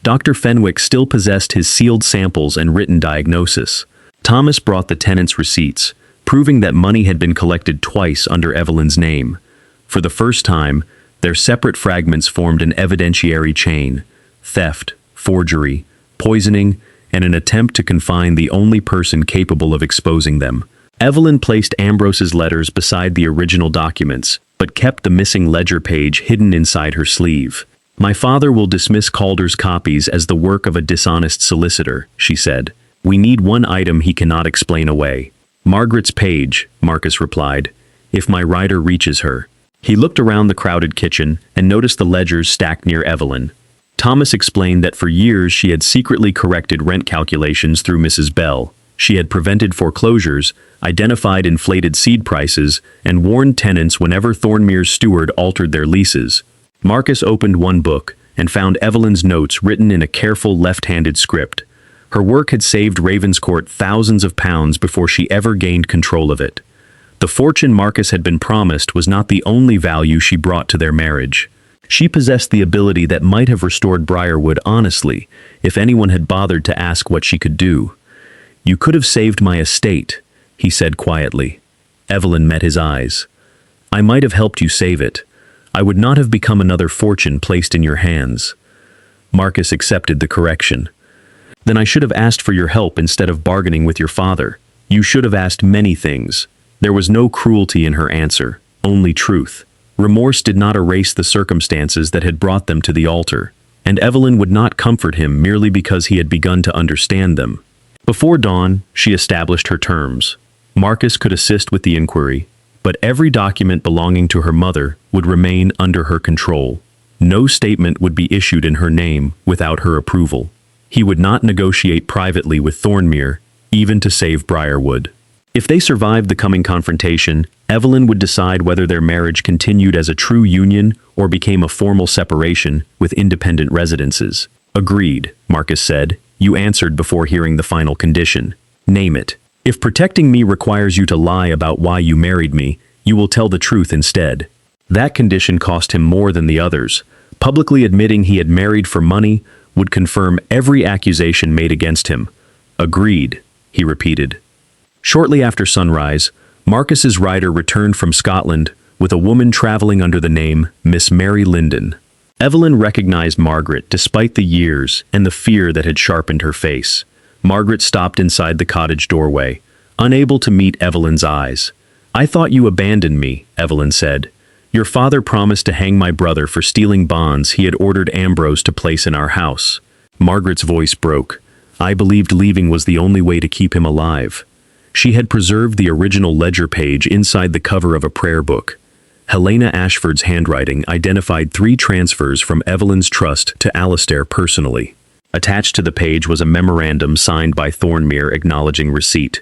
Speaker 1: Dr. Fenwick still possessed his sealed samples and written diagnosis. Thomas brought the tenant's receipts, proving that money had been collected twice under Evelyn's name. For the first time, their separate fragments formed an evidentiary chain: theft, forgery, poisoning, and an attempt to confine the only person capable of exposing them. Evelyn placed Ambrose's letters beside the original documents, but kept the missing ledger page hidden inside her sleeve. My father will dismiss Calder's copies as the work of a dishonest solicitor, she said. We need one item he cannot explain away. Margaret's page, Marcus replied, if my rider reaches her. He looked around the crowded kitchen and noticed the ledgers stacked near Evelyn. Thomas explained that for years she had secretly corrected rent calculations through Mrs. Bell. She had prevented foreclosures, identified inflated seed prices, and warned tenants whenever Thornmere's steward altered their leases. Marcus opened one book and found Evelyn's notes written in a careful left-handed script. Her work had saved Ravenscourt thousands of pounds before she ever gained control of it. The fortune Marcus had been promised was not the only value she brought to their marriage. She possessed the ability that might have restored Briarwood honestly, if anyone had bothered to ask what she could do. "You could have saved my estate," he said quietly. Evelyn met his eyes. "I might have helped you save it. I would not have become another fortune placed in your hands." Marcus accepted the correction. "Then I should have asked for your help instead of bargaining with your father. You should have asked many things." There was no cruelty in her answer, only truth. Remorse did not erase the circumstances that had brought them to the altar, and Evelyn would not comfort him merely because he had begun to understand them. Before dawn, she established her terms. Marcus could assist with the inquiry, but every document belonging to her mother would remain under her control. No statement would be issued in her name without her approval. He would not negotiate privately with Thornmere, even to save Briarwood. If they survived the coming confrontation, Evelyn would decide whether their marriage continued as a true union or became a formal separation with independent residences. "Agreed," Marcus said. "You answered before hearing the final condition. Name it. If protecting me requires you to lie about why you married me, you will tell the truth instead." That condition cost him more than the others. Publicly admitting he had married for money would confirm every accusation made against him. "Agreed," he repeated. Shortly after sunrise, Marcus's rider returned from Scotland with a woman traveling under the name Miss Mary Linden. Evelyn recognized Margaret despite the years and the fear that had sharpened her face. Margaret stopped inside the cottage doorway, unable to meet Evelyn's eyes. "I thought you abandoned me," Evelyn said. "Your father promised to hang my brother for stealing bonds he had ordered Ambrose to place in our house." Margaret's voice broke. "I believed leaving was the only way to keep him alive." She had preserved the original ledger page inside the cover of a prayer book. Helena Ashford's handwriting identified 3 transfers from Evelyn's trust to Alistair personally. Attached to the page was a memorandum signed by Thornmere acknowledging receipt.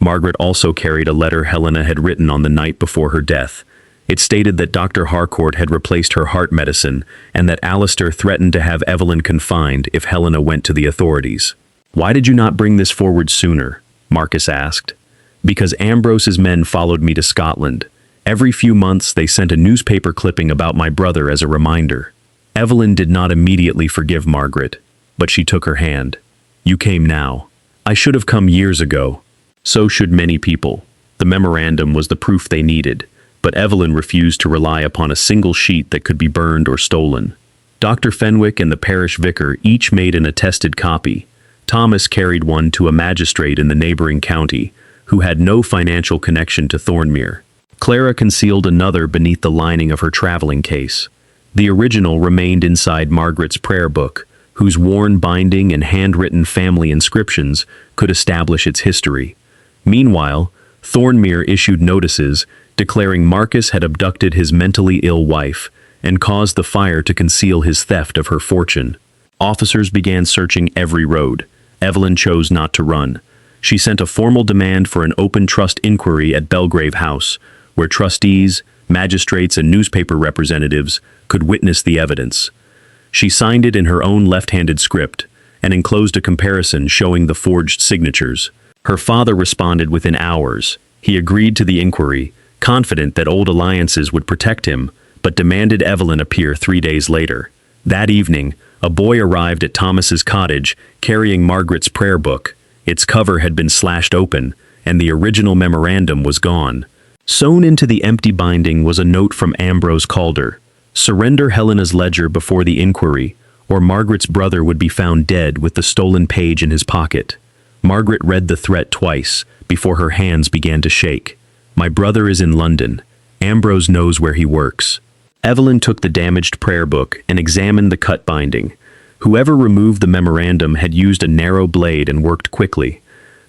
Speaker 1: Margaret also carried a letter Helena had written on the night before her death. It stated that Dr. Harcourt had replaced her heart medicine and that Alistair threatened to have Evelyn confined if Helena went to the authorities. "Why did you not bring this forward sooner?" Marcus asked. "Because Ambrose's men followed me to Scotland. Every few months they sent a newspaper clipping about my brother as a reminder." Evelyn did not immediately forgive Margaret, but she took her hand. "You came now. I should have come years ago." So should many people. The memorandum was the proof they needed, but Evelyn refused to rely upon a single sheet that could be burned or stolen. Dr. Fenwick and the parish vicar each made an attested copy. Thomas carried one to a magistrate in the neighboring county, who had no financial connection to Thornmere. Clara concealed another beneath the lining of her traveling case. The original remained inside Margaret's prayer book, whose worn binding and handwritten family inscriptions could establish its history. Meanwhile, Thornmere issued notices declaring Marcus had abducted his mentally ill wife and caused the fire to conceal his theft of her fortune. Officers began searching every road. Evelyn chose not to run. She sent a formal demand for an open trust inquiry at Belgrave House, where trustees, magistrates, and newspaper representatives could witness the evidence. She signed it in her own left-handed script and enclosed a comparison showing the forged signatures. Her father responded within hours. He agreed to the inquiry, confident that old alliances would protect him, but demanded Evelyn appear 3 days later. That evening, a boy arrived at Thomas's cottage carrying Margaret's prayer book. Its cover had been slashed open, and the original memorandum was gone. Sewn into the empty binding was a note from Ambrose Calder. "Surrender Helena's ledger before the inquiry, or Margaret's brother would be found dead with the stolen page in his pocket." Margaret read the threat twice before her hands began to shake. "My brother is in London. Ambrose knows where he works." Evelyn took the damaged prayer book and examined the cut binding. Whoever removed the memorandum had used a narrow blade and worked quickly.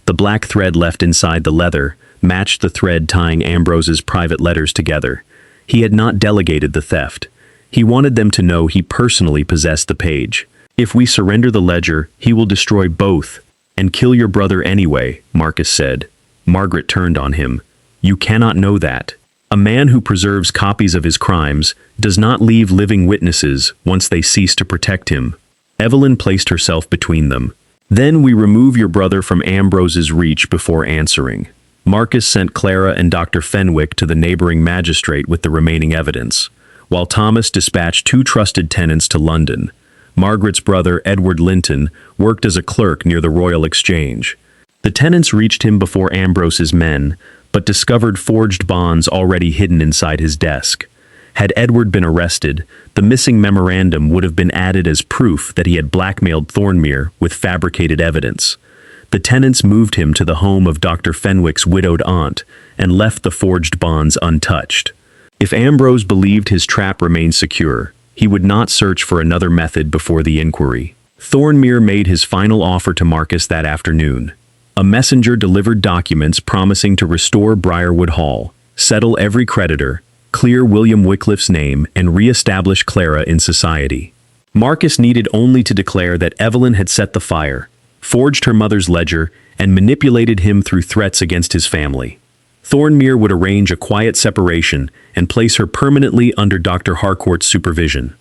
Speaker 1: The black thread left inside the leather matched the thread tying Ambrose's private letters together. He had not delegated the theft. He wanted them to know he personally possessed the page. "If we surrender the ledger, he will destroy both and kill your brother anyway," Marcus said. Margaret turned on him. "You cannot know that. A man who preserves copies of his crimes does not leave living witnesses once they cease to protect him." Evelyn placed herself between them. "Then we remove your brother from Ambrose's reach before answering." Marcus sent Clara and Dr. Fenwick to the neighboring magistrate with the remaining evidence, while Thomas dispatched 2 trusted tenants to London. Margaret's brother, Edward Linton, worked as a clerk near the Royal Exchange. The tenants reached him before Ambrose's men, but discovered forged bonds already hidden inside his desk. Had Edward been arrested, the missing memorandum would have been added as proof that he had blackmailed Thornmere with fabricated evidence. The tenants moved him to the home of Dr. Fenwick's widowed aunt and left the forged bonds untouched. If Ambrose believed his trap remained secure, he would not search for another method before the inquiry. Thornmere made his final offer to Marcus that afternoon. A messenger delivered documents promising to restore Briarwood Hall, settle every creditor, clear William Wycliffe's name, and re-establish Clara in society. Marcus needed only to declare that Evelyn had set the fire, forged her mother's ledger, and manipulated him through threats against his family. Thornmere would arrange a quiet separation and place her permanently under Dr. Harcourt's supervision.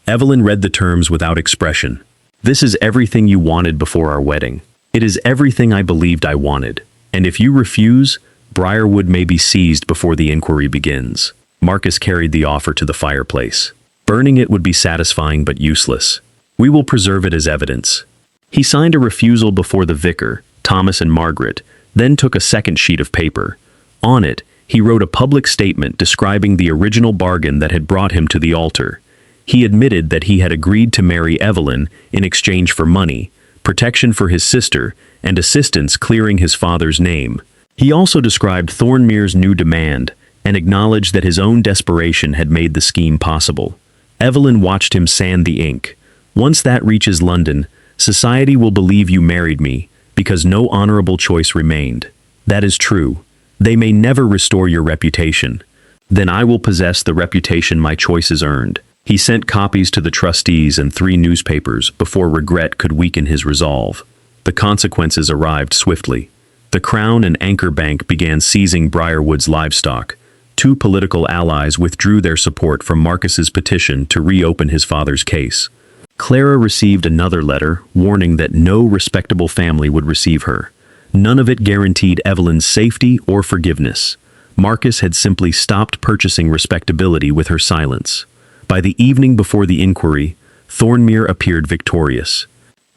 Speaker 1: Evelyn read the terms without expression. "This is everything you wanted before our wedding. It is everything I believed I wanted. And if you refuse, Briarwood may be seized before the inquiry begins." Marcus carried the offer to the fireplace. "Burning it would be satisfying but useless. We will preserve it as evidence." He signed a refusal before the vicar, Thomas and Margaret, then took a second sheet of paper. On it, he wrote a public statement describing the original bargain that had brought him to the altar. He admitted that he had agreed to marry Evelyn in exchange for money, protection for his sister, and assistance clearing his father's name. He also described Thornmere's new demand and acknowledged that his own desperation had made the scheme possible. Evelyn watched him sand the ink. "Once that reaches London, society will believe you married me, because no honorable choice remained. That is true. They may never restore your reputation. Then I will possess the reputation my choices earned." He sent copies to the trustees and 3 newspapers before regret could weaken his resolve. The consequences arrived swiftly. The Crown and Anchor Bank began seizing Briarwood's livestock. 2 political allies withdrew their support from Marcus's petition to reopen his father's case. Clara received another letter warning that no respectable family would receive her. None of it guaranteed Evelyn's safety or forgiveness. Marcus had simply stopped purchasing respectability with her silence. By the evening before the inquiry, Thornmere appeared victorious.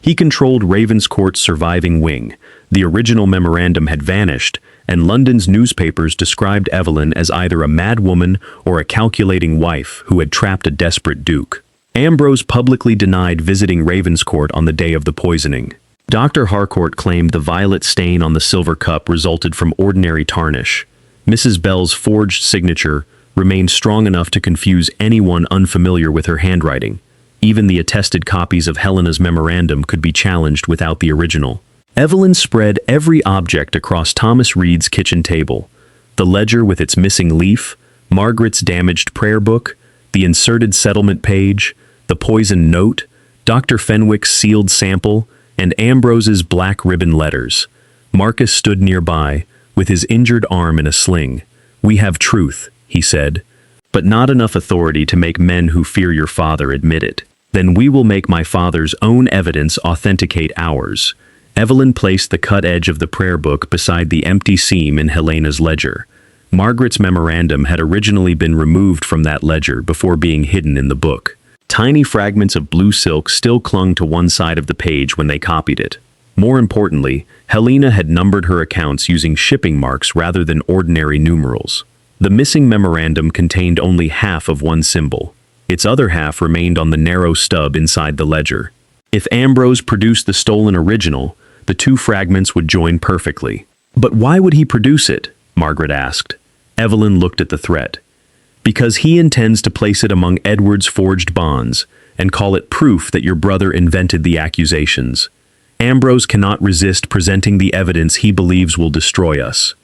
Speaker 1: He controlled Ravenscourt's surviving wing. The original memorandum had vanished, and London's newspapers described Evelyn as either a mad woman or a calculating wife who had trapped a desperate duke. Ambrose publicly denied visiting Ravenscourt on the day of the poisoning. Dr. Harcourt claimed the violet stain on the silver cup resulted from ordinary tarnish. Mrs. Bell's forged signature remained strong enough to confuse anyone unfamiliar with her handwriting. Even the attested copies of Helena's memorandum could be challenged without the original. Evelyn spread every object across Thomas Reed's kitchen table. The ledger with its missing leaf, Margaret's damaged prayer book, the inserted settlement page, the poisoned note, Dr. Fenwick's sealed sample, and Ambrose's black ribbon letters. Marcus stood nearby, with his injured arm in a sling. "We have truth," he said, "but not enough authority to make men who fear your father admit it. Then we will make my father's own evidence authenticate ours." Evelyn placed the cut edge of the prayer book beside the empty seam in Helena's ledger. Margaret's memorandum had originally been removed from that ledger before being hidden in the book. Tiny fragments of blue silk still clung to one side of the page when they copied it. More importantly, Helena had numbered her accounts using shipping marks rather than ordinary numerals. The missing memorandum contained only half of one symbol. Its other half remained on the narrow stub inside the ledger. If Ambrose produced the stolen original, the 2 fragments would join perfectly. "But why would he produce it?" Margaret asked. Evelyn looked at the threat. "Because he intends to place it among Edward's forged bonds and call it proof that your brother invented the accusations. Ambrose cannot resist presenting the evidence he believes will destroy us."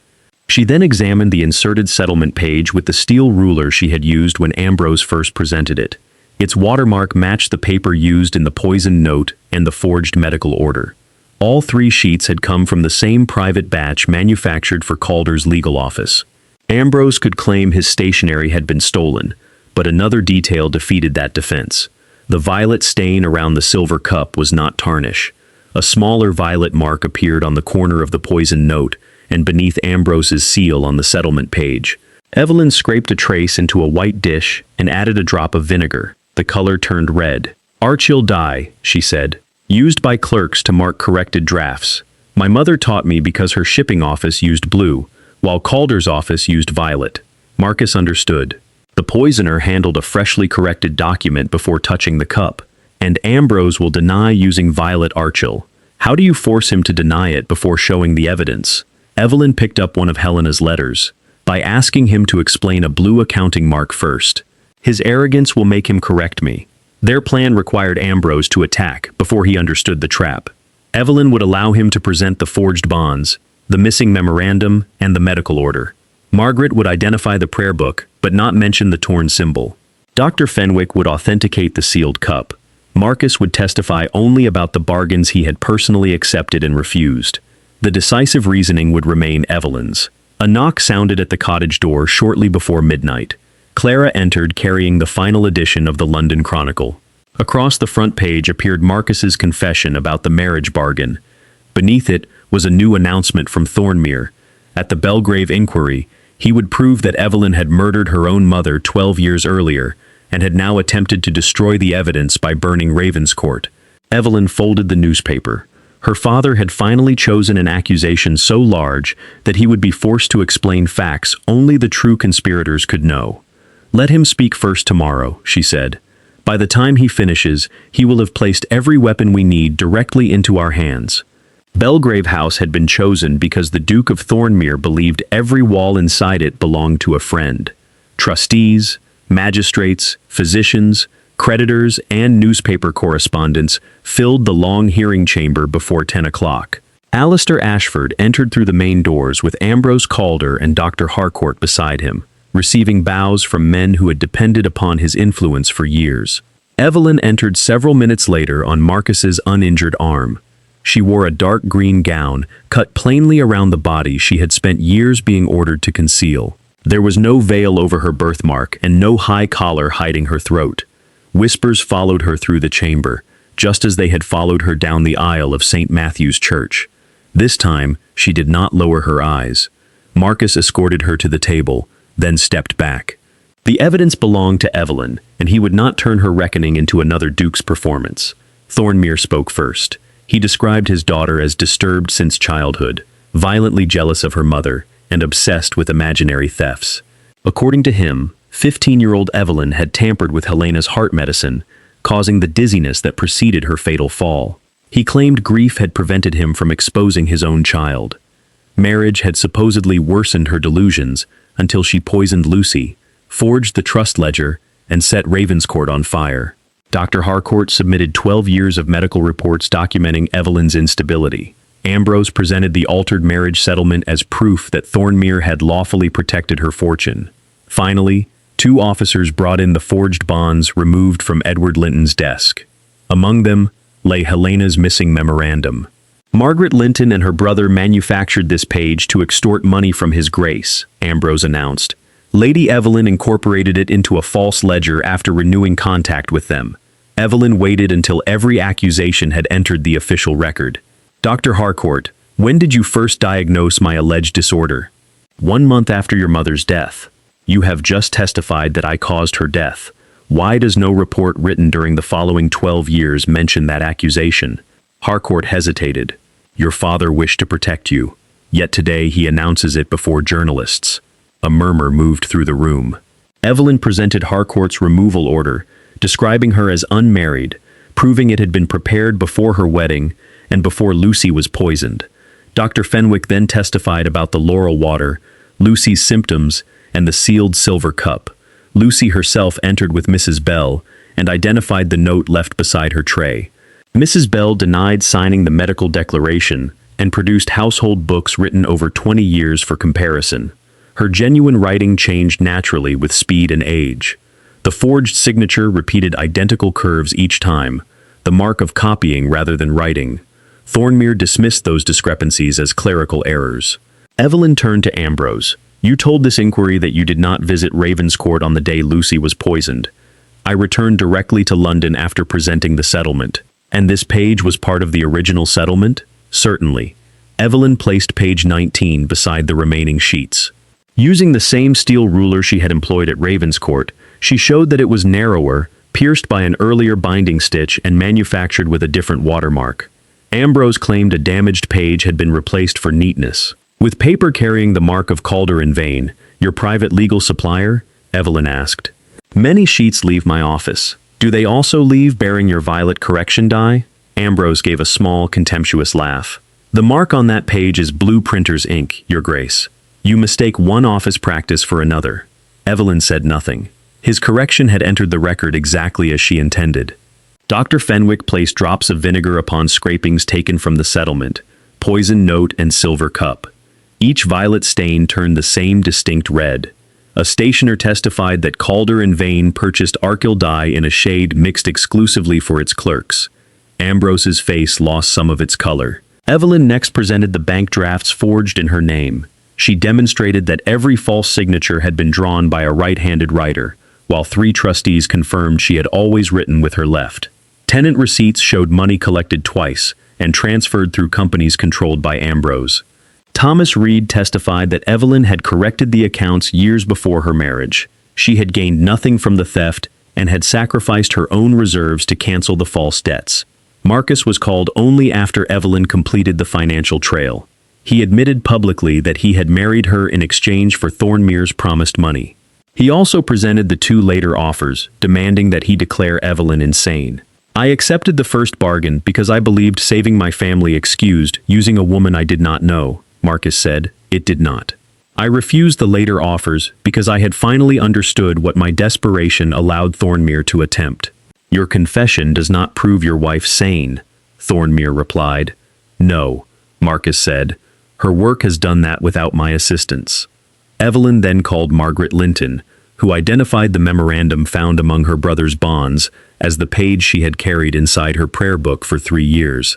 Speaker 1: She then examined the inserted settlement page with the steel ruler she had used when Ambrose first presented it. Its watermark matched the paper used in the poisoned note and the forged medical order. All 3 sheets had come from the same private batch manufactured for Calder's legal office. Ambrose could claim his stationery had been stolen, but another detail defeated that defense. The violet stain around the silver cup was not tarnish. A smaller violet mark appeared on the corner of the poisoned note and beneath Ambrose's seal on the settlement page. Evelyn scraped a trace into a white dish and added a drop of vinegar. The color turned red. "Archil dye," she said, "used by clerks to mark corrected drafts. My mother taught me because her shipping office used blue, while Calder's office used violet." Marcus understood. The poisoner handled a freshly corrected document before touching the cup, and Ambrose will deny using violet Archil. How do you force him to deny it before showing the evidence? Evelyn picked up one of Helena's letters. "By asking him to explain a blue accounting mark first. His arrogance will make him correct me." Their plan required Ambrose to attack before he understood the trap. Evelyn would allow him to present the forged bonds, the missing memorandum, and the medical order. Margaret would identify the prayer book, but not mention the torn symbol. Dr. Fenwick would authenticate the sealed cup. Marcus would testify only about the bargains he had personally accepted and refused. The decisive reasoning would remain Evelyn's. A knock sounded at the cottage door shortly before midnight. Clara entered carrying the final edition of the London Chronicle. Across the front page appeared Marcus's confession about the marriage bargain. Beneath it was a new announcement from Thornmere. At the Belgrave inquiry, he would prove that Evelyn had murdered her own mother 12 years earlier and had now attempted to destroy the evidence by burning Ravenscourt. Evelyn folded the newspaper. Her father had finally chosen an accusation so large that he would be forced to explain facts only the true conspirators could know. "Let him speak first tomorrow," she said. "By the time he finishes, he will have placed every weapon we need directly into our hands." Belgrave House had been chosen because the Duke of Thornmere believed every wall inside it belonged to a friend. Trustees, magistrates, physicians, creditors, and newspaper correspondents filled the long hearing chamber before 10 o'clock. Alistair Ashford entered through the main doors with Ambrose Calder and Dr. Harcourt beside him, receiving bows from men who had depended upon his influence for years. Evelyn entered several minutes later on Marcus's uninjured arm. She wore a dark green gown, cut plainly around the body she had spent years being ordered to conceal. There was no veil over her birthmark and no high collar hiding her throat. Whispers followed her through the chamber, just as they had followed her down the aisle of St. Matthew's Church. This time, she did not lower her eyes. Marcus escorted her to the table, then stepped back. The evidence belonged to Evelyn, and he would not turn her reckoning into another Duke's performance. Thornmere spoke first. He described his daughter as disturbed since childhood, violently jealous of her mother, and obsessed with imaginary thefts. According to him, 15-year-old Evelyn had tampered with Helena's heart medicine, causing the dizziness that preceded her fatal fall. He claimed grief had prevented him from exposing his own child. Marriage had supposedly worsened her delusions until she poisoned Lucy, forged the trust ledger, and set Ravenscourt on fire. Dr. Harcourt submitted 12 years of medical reports documenting Evelyn's instability. Ambrose presented the altered marriage settlement as proof that Thornmere had lawfully protected her fortune. Finally, 2 officers brought in the forged bonds removed from Edward Linton's desk. Among them lay Helena's missing memorandum. Margaret Linton and her brother manufactured this page to extort money from His Grace, Ambrose announced. Lady Evelyn incorporated it into a false ledger after renewing contact with them. Evelyn waited until every accusation had entered the official record. Dr. Harcourt, when did you first diagnose my alleged disorder? 1 month after your mother's death. You have just testified that I caused her death. Why does no report written during the following 12 years mention that accusation? Harcourt hesitated. Your father wished to protect you, yet today he announces it before journalists. A murmur moved through the room. Evelyn presented Harcourt's removal order, describing her as unmarried, proving it had been prepared before her wedding and before Lucy was poisoned. Dr. Fenwick then testified about the laurel water, Lucy's symptoms, and the sealed silver cup. Lucy herself entered with Mrs. Bell and identified the note left beside her tray. Mrs. Bell denied signing the medical declaration and produced household books written over 20 years for comparison. Her genuine writing changed naturally with speed and age. The forged signature repeated identical curves each time, the mark of copying rather than writing. Thornmere dismissed those discrepancies as clerical errors. Evelyn turned to Ambrose. "You told this inquiry that you did not visit Ravenscourt on the day Lucy was poisoned. I returned directly to London after presenting the settlement. And this page was part of the original settlement?" "Certainly." Evelyn placed page 19 beside the remaining sheets. Using the same steel ruler she had employed at Ravenscourt, she showed that it was narrower, pierced by an earlier binding stitch and manufactured with a different watermark. Ambrose claimed a damaged page had been replaced for neatness. "With paper carrying the mark of Calder in vain, your private legal supplier?" Evelyn asked. "Many sheets leave my office. Do they also leave bearing your violet correction die?" Ambrose gave a small, contemptuous laugh. "The mark on that page is blue printer's ink, Your Grace. You mistake one office practice for another." Evelyn said nothing. His correction had entered the record exactly as she intended. Dr. Fenwick placed drops of vinegar upon scrapings taken from the settlement, poison note and silver cup. Each violet stain turned the same distinct red. A stationer testified that Calder in vain purchased Arkell dye in a shade mixed exclusively for its clerks. Ambrose's face lost some of its color. Evelyn next presented the bank drafts forged in her name. She demonstrated that every false signature had been drawn by a right-handed writer, while 3 trustees confirmed she had always written with her left. Tenant receipts showed money collected twice and transferred through companies controlled by Ambrose. Thomas Reed testified that Evelyn had corrected the accounts years before her marriage. She had gained nothing from the theft and had sacrificed her own reserves to cancel the false debts. Marcus was called only after Evelyn completed the financial trail. He admitted publicly that he had married her in exchange for Thornmere's promised money. He also presented the 2 later offers, demanding that he declare Evelyn insane. "I accepted the first bargain because I believed saving my family excused using a woman I did not know," Marcus said. "It did not. I refused the later offers because I had finally understood what my desperation allowed Thornmere to attempt." "Your confession does not prove your wife sane," Thornmere replied. "No," Marcus said. "Her work has done that without my assistance." Evelyn then called Margaret Linton, who identified the memorandum found among her brother's bonds as the page she had carried inside her prayer book for 3 years.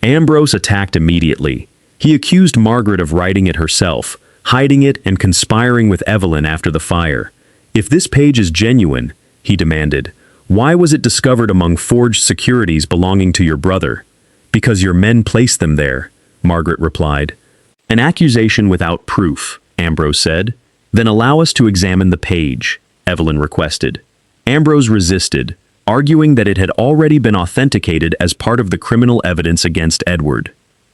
Speaker 1: Ambrose attacked immediately. He accused Margaret of writing it herself, hiding it and conspiring with Evelyn after the fire. "If this page is genuine," he demanded, "why was it discovered among forged securities belonging to your brother?" "Because your men placed them there," Margaret replied. "An accusation without proof," Ambrose said. "Then allow us to examine the page," Evelyn requested. Ambrose resisted, arguing that it had already been authenticated as part of the criminal evidence against Edward.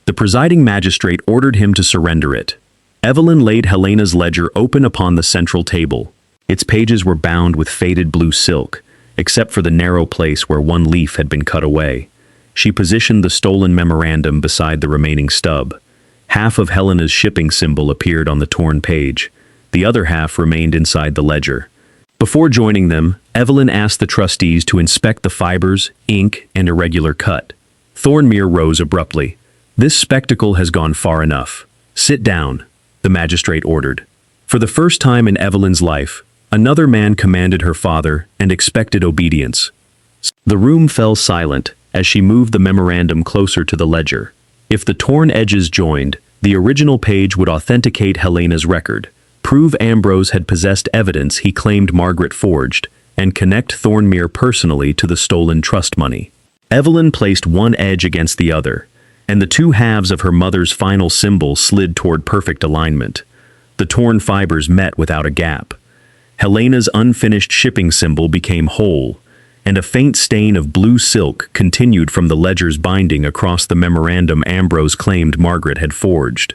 Speaker 1: The presiding magistrate ordered him to surrender it. Evelyn laid Helena's ledger open upon the central table. Its pages were bound with faded blue silk, except for the narrow place where one leaf had been cut away. She positioned the stolen memorandum beside the remaining stub. Half of Helena's shipping symbol appeared on the torn page. The other half remained inside the ledger. Before joining them, Evelyn asked the trustees to inspect the fibers, ink, and irregular cut. Thornmere rose abruptly. "This spectacle has gone far enough. Sit down," the magistrate ordered. For the first time in Evelyn's life, another man commanded her father and expected obedience. The room fell silent as she moved the memorandum closer to the ledger. If the torn edges joined, the original page would authenticate Helena's record, prove Ambrose had possessed evidence he claimed Margaret forged, and connect Thornmere personally to the stolen trust money. Evelyn placed one edge against the other, and the 2 halves of her mother's final symbol slid toward perfect alignment. The torn fibers met without a gap. Helena's unfinished shipping symbol became whole, and a faint stain of blue silk continued from the ledger's binding across the memorandum Ambrose claimed Margaret had forged.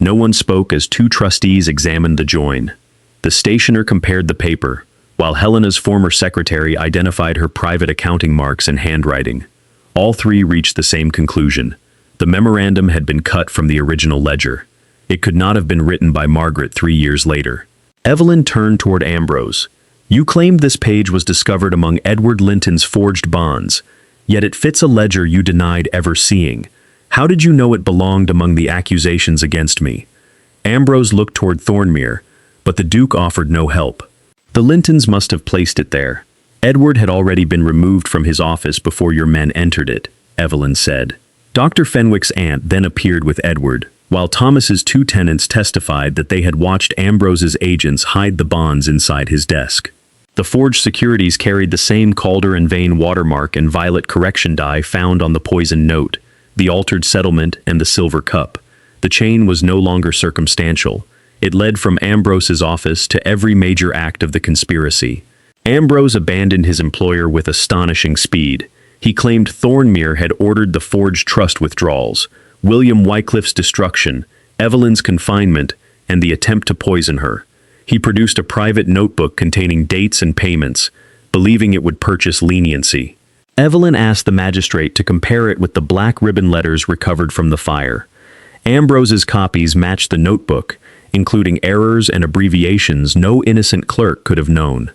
Speaker 1: No one spoke as 2 trustees examined the join. The stationer compared the paper, while Helena's former secretary identified her private accounting marks and handwriting. All 3 reached the same conclusion. The memorandum had been cut from the original ledger. It could not have been written by Margaret 3 years later. Evelyn turned toward Ambrose. "You claimed this page was discovered among Edward Linton's forged bonds, yet it fits a ledger you denied ever seeing. How did you know it belonged among the accusations against me?" Ambrose looked toward Thornmere, but the Duke offered no help. The Lintons must have placed it there. Edward had already been removed from his office before your men entered it, Evelyn said. Dr. Fenwick's aunt then appeared with Edward, while Thomas's two tenants testified that they had watched Ambrose's agents hide the bonds inside his desk. The forged securities carried the same Calder and Vane watermark and violet correction die found on the poisoned note, the altered settlement, and the silver cup. The chain was no longer circumstantial. It led from Ambrose's office to every major act of the conspiracy. Ambrose abandoned his employer with astonishing speed. He claimed Thornmere had ordered the forged trust withdrawals, William Wycliffe's destruction, Evelyn's confinement, and the attempt to poison her. He produced a private notebook containing dates and payments, believing it would purchase leniency. Evelyn asked the magistrate to compare it with the black ribbon letters recovered from the fire. Ambrose's copies matched the notebook, including errors and abbreviations no innocent clerk could have known.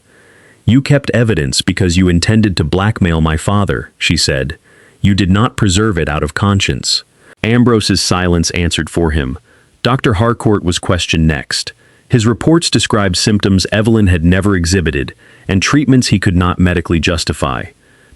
Speaker 1: "You kept evidence because you intended to blackmail my father," she said. "You did not preserve it out of conscience." Ambrose's silence answered for him. Dr. Harcourt was questioned next. His reports described symptoms Evelyn had never exhibited, and treatments he could not medically justify.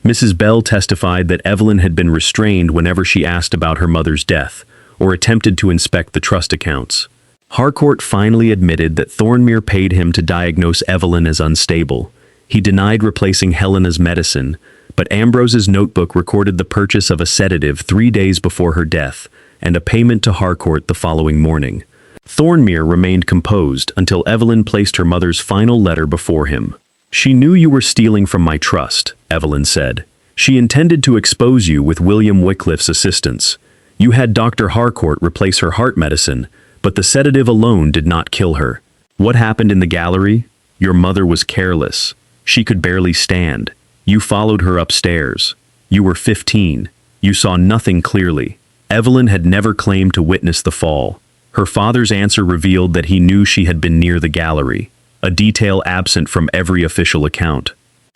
Speaker 1: Mrs. Bell testified that Evelyn had been restrained whenever she asked about her mother's death, or attempted to inspect the trust accounts. Harcourt finally admitted that Thornmere paid him to diagnose Evelyn as unstable. He denied replacing Helena's medicine, but Ambrose's notebook recorded the purchase of a sedative 3 days before her death, and a payment to Harcourt the following morning. Thornmere remained composed until Evelyn placed her mother's final letter before him. "She knew you were stealing from my trust," Evelyn said. "She intended to expose you with William Wycliffe's assistance. You had Dr. Harcourt replace her heart medicine, but the sedative alone did not kill her. What happened in the gallery? Your mother was careless. She could barely stand. You followed her upstairs. You were 15. You saw nothing clearly." Evelyn had never claimed to witness the fall. Her father's answer revealed that he knew she had been near the gallery, a detail absent from every official account.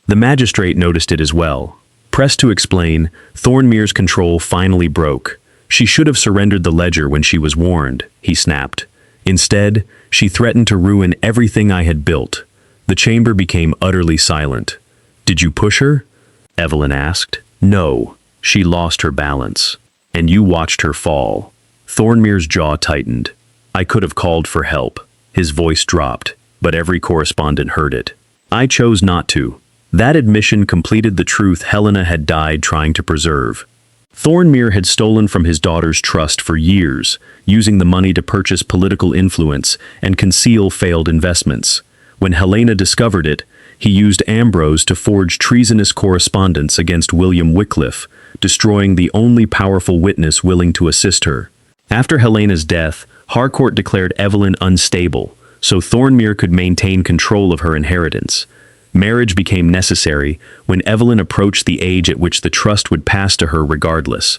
Speaker 1: The magistrate noticed it as well. Pressed to explain, Thornmere's control finally broke. "She should have surrendered the ledger when she was warned," he snapped. "Instead, she threatened to ruin everything I had built." The chamber became utterly silent. "Did you push her?" Evelyn asked. "No. She lost her balance. And you watched her fall." Thornmere's jaw tightened. "I could have called for help." His voice dropped, but every correspondent heard it. "I chose not to." That admission completed the truth Helena had died trying to preserve. Thornmere had stolen from his daughter's trust for years, using the money to purchase political influence and conceal failed investments. When Helena discovered it, he used Ambrose to forge treasonous correspondence against William Wycliffe, destroying the only powerful witness willing to assist her. After Helena's death, Harcourt declared Evelyn unstable, so Thornmere could maintain control of her inheritance. Marriage became necessary when Evelyn approached the age at which the trust would pass to her regardless.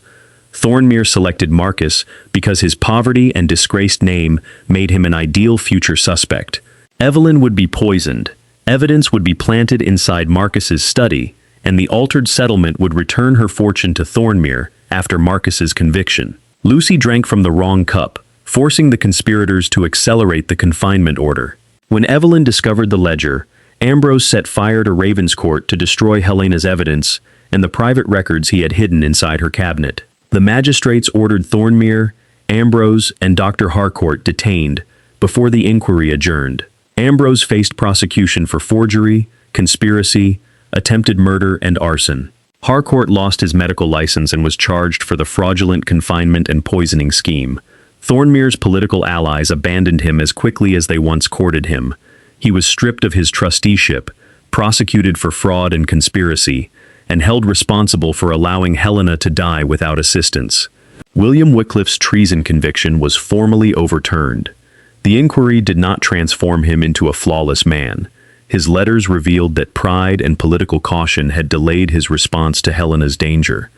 Speaker 1: Thornmere selected Marcus because his poverty and disgraced name made him an ideal future suspect. Evelyn would be poisoned, evidence would be planted inside Marcus's study, and the altered settlement would return her fortune to Thornmere after Marcus's conviction. Lucy drank from the wrong cup, forcing the conspirators to accelerate the confinement order. When Evelyn discovered the ledger, Ambrose set fire to Ravenscourt to destroy Helena's evidence and the private records he had hidden inside her cabinet. The magistrates ordered Thornmere, Ambrose, and Dr. Harcourt detained before the inquiry adjourned. Ambrose faced prosecution for forgery, conspiracy, attempted murder, and arson. Harcourt lost his medical license and was charged for the fraudulent confinement and poisoning scheme. Thornmere's political allies abandoned him as quickly as they once courted him. He was stripped of his trusteeship, prosecuted for fraud and conspiracy, and held responsible for allowing Helena to die without assistance. William Wycliffe's treason conviction was formally overturned. The inquiry did not transform him into a flawless man. His letters revealed that pride and political caution had delayed his response to Helena's danger.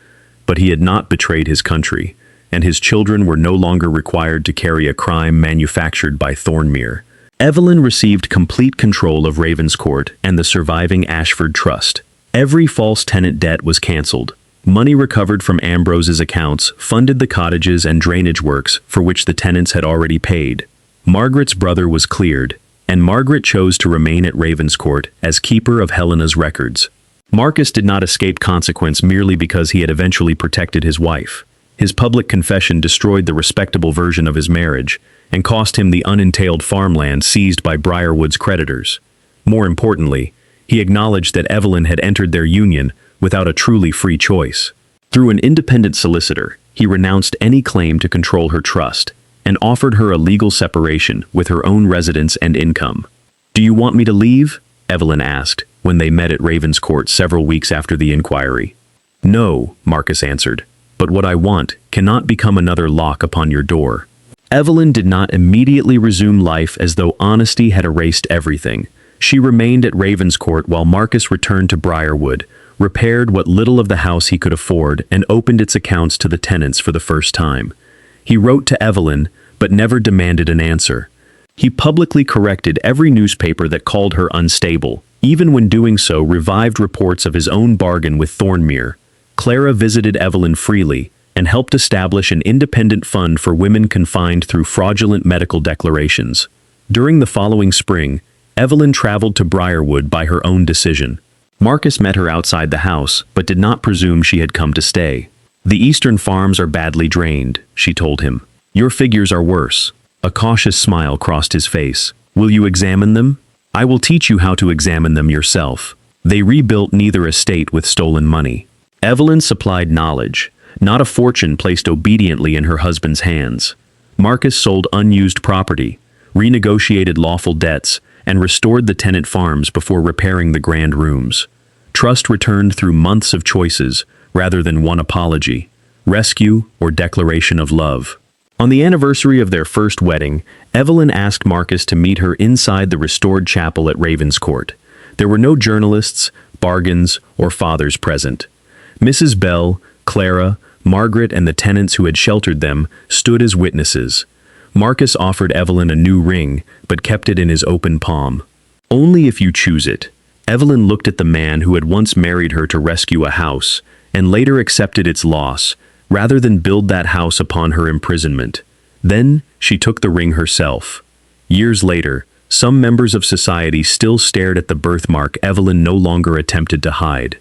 Speaker 1: But he had not betrayed his country, and his children were no longer required to carry a crime manufactured by Thornmere. Evelyn received complete control of Ravenscourt and the surviving Ashford Trust. Every false tenant debt was cancelled. Money recovered from Ambrose's accounts funded the cottages and drainage works for which the tenants had already paid. Margaret's brother was cleared. and Margaret chose to remain at Ravenscourt as keeper of Helena's records. Marcus did not escape consequence merely because he had eventually protected his wife. His public confession destroyed the respectable version of his marriage and cost him the unentailed farmland seized by Briarwood's creditors. More importantly, he acknowledged that Evelyn had entered their union without a truly free choice. Through an independent solicitor, he renounced any claim to control her trust and offered her a legal separation with her own residence and income. "Do you want me to leave?" Evelyn asked when they met at Ravenscourt several weeks after the inquiry. "No," Marcus answered, "but what I want cannot become another lock upon your door." Evelyn did not immediately resume life as though honesty had erased everything. She remained at Ravenscourt while Marcus returned to Briarwood, repaired what little of the house he could afford, and opened its accounts to the tenants for the first time. He wrote to Evelyn, but never demanded an answer. He publicly corrected every newspaper that called her unstable, even when doing so revived reports of his own bargain with Thornmere. Clara visited Evelyn freely and helped establish an independent fund for women confined through fraudulent medical declarations. During the following spring, Evelyn traveled to Briarwood by her own decision. Marcus met her outside the house, but did not presume she had come to stay. "The eastern farms are badly drained," she told him. "Your figures are worse." A cautious smile crossed his face. "Will you examine them? I will teach you how to examine them yourself." They rebuilt neither estate with stolen money. Evelyn supplied knowledge, not a fortune placed obediently in her husband's hands. Marcus sold unused property, renegotiated lawful debts, and restored the tenant farms before repairing the grand rooms. Trust returned through months of choices, rather than one apology, rescue, or declaration of love. On the anniversary of their first wedding, Evelyn asked Marcus to meet her inside the restored chapel at Ravenscourt. There were no journalists, bargains, or fathers present. Mrs. Bell, Clara, Margaret, and the tenants who had sheltered them stood as witnesses. Marcus offered Evelyn a new ring, but kept it in his open palm. "Only if you choose it." Evelyn looked at the man who had once married her to rescue a house, and later accepted its loss, rather than build that house upon her imprisonment. Then she took the ring herself. Years later, some members of society still stared at the birthmark Evelyn no longer attempted to hide.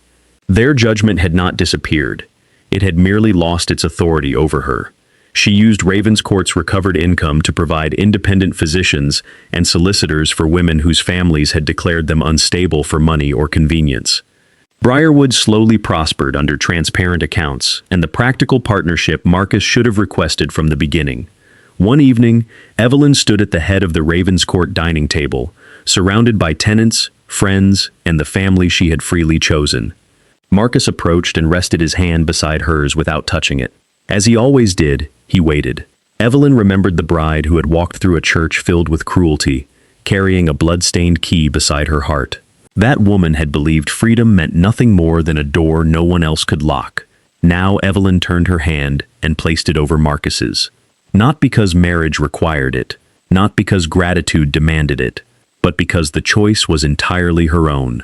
Speaker 1: Their judgment had not disappeared. It had merely lost its authority over her. She used Ravenscourt's recovered income to provide independent physicians and solicitors for women whose families had declared them unstable for money or convenience. Briarwood slowly prospered under transparent accounts and the practical partnership Marcus should have requested from the beginning. One evening, Evelyn stood at the head of the Ravenscourt dining table, surrounded by tenants, friends, and the family she had freely chosen. Marcus approached and rested his hand beside hers without touching it. As he always did, he waited. Evelyn remembered the bride who had walked through a church filled with cruelty, carrying a blood-stained key beside her heart. That woman had believed freedom meant nothing more than a door no one else could lock. Now Evelyn turned her hand and placed it over Marcus's. Not because marriage required it, not because gratitude demanded it, but because the choice was entirely her own.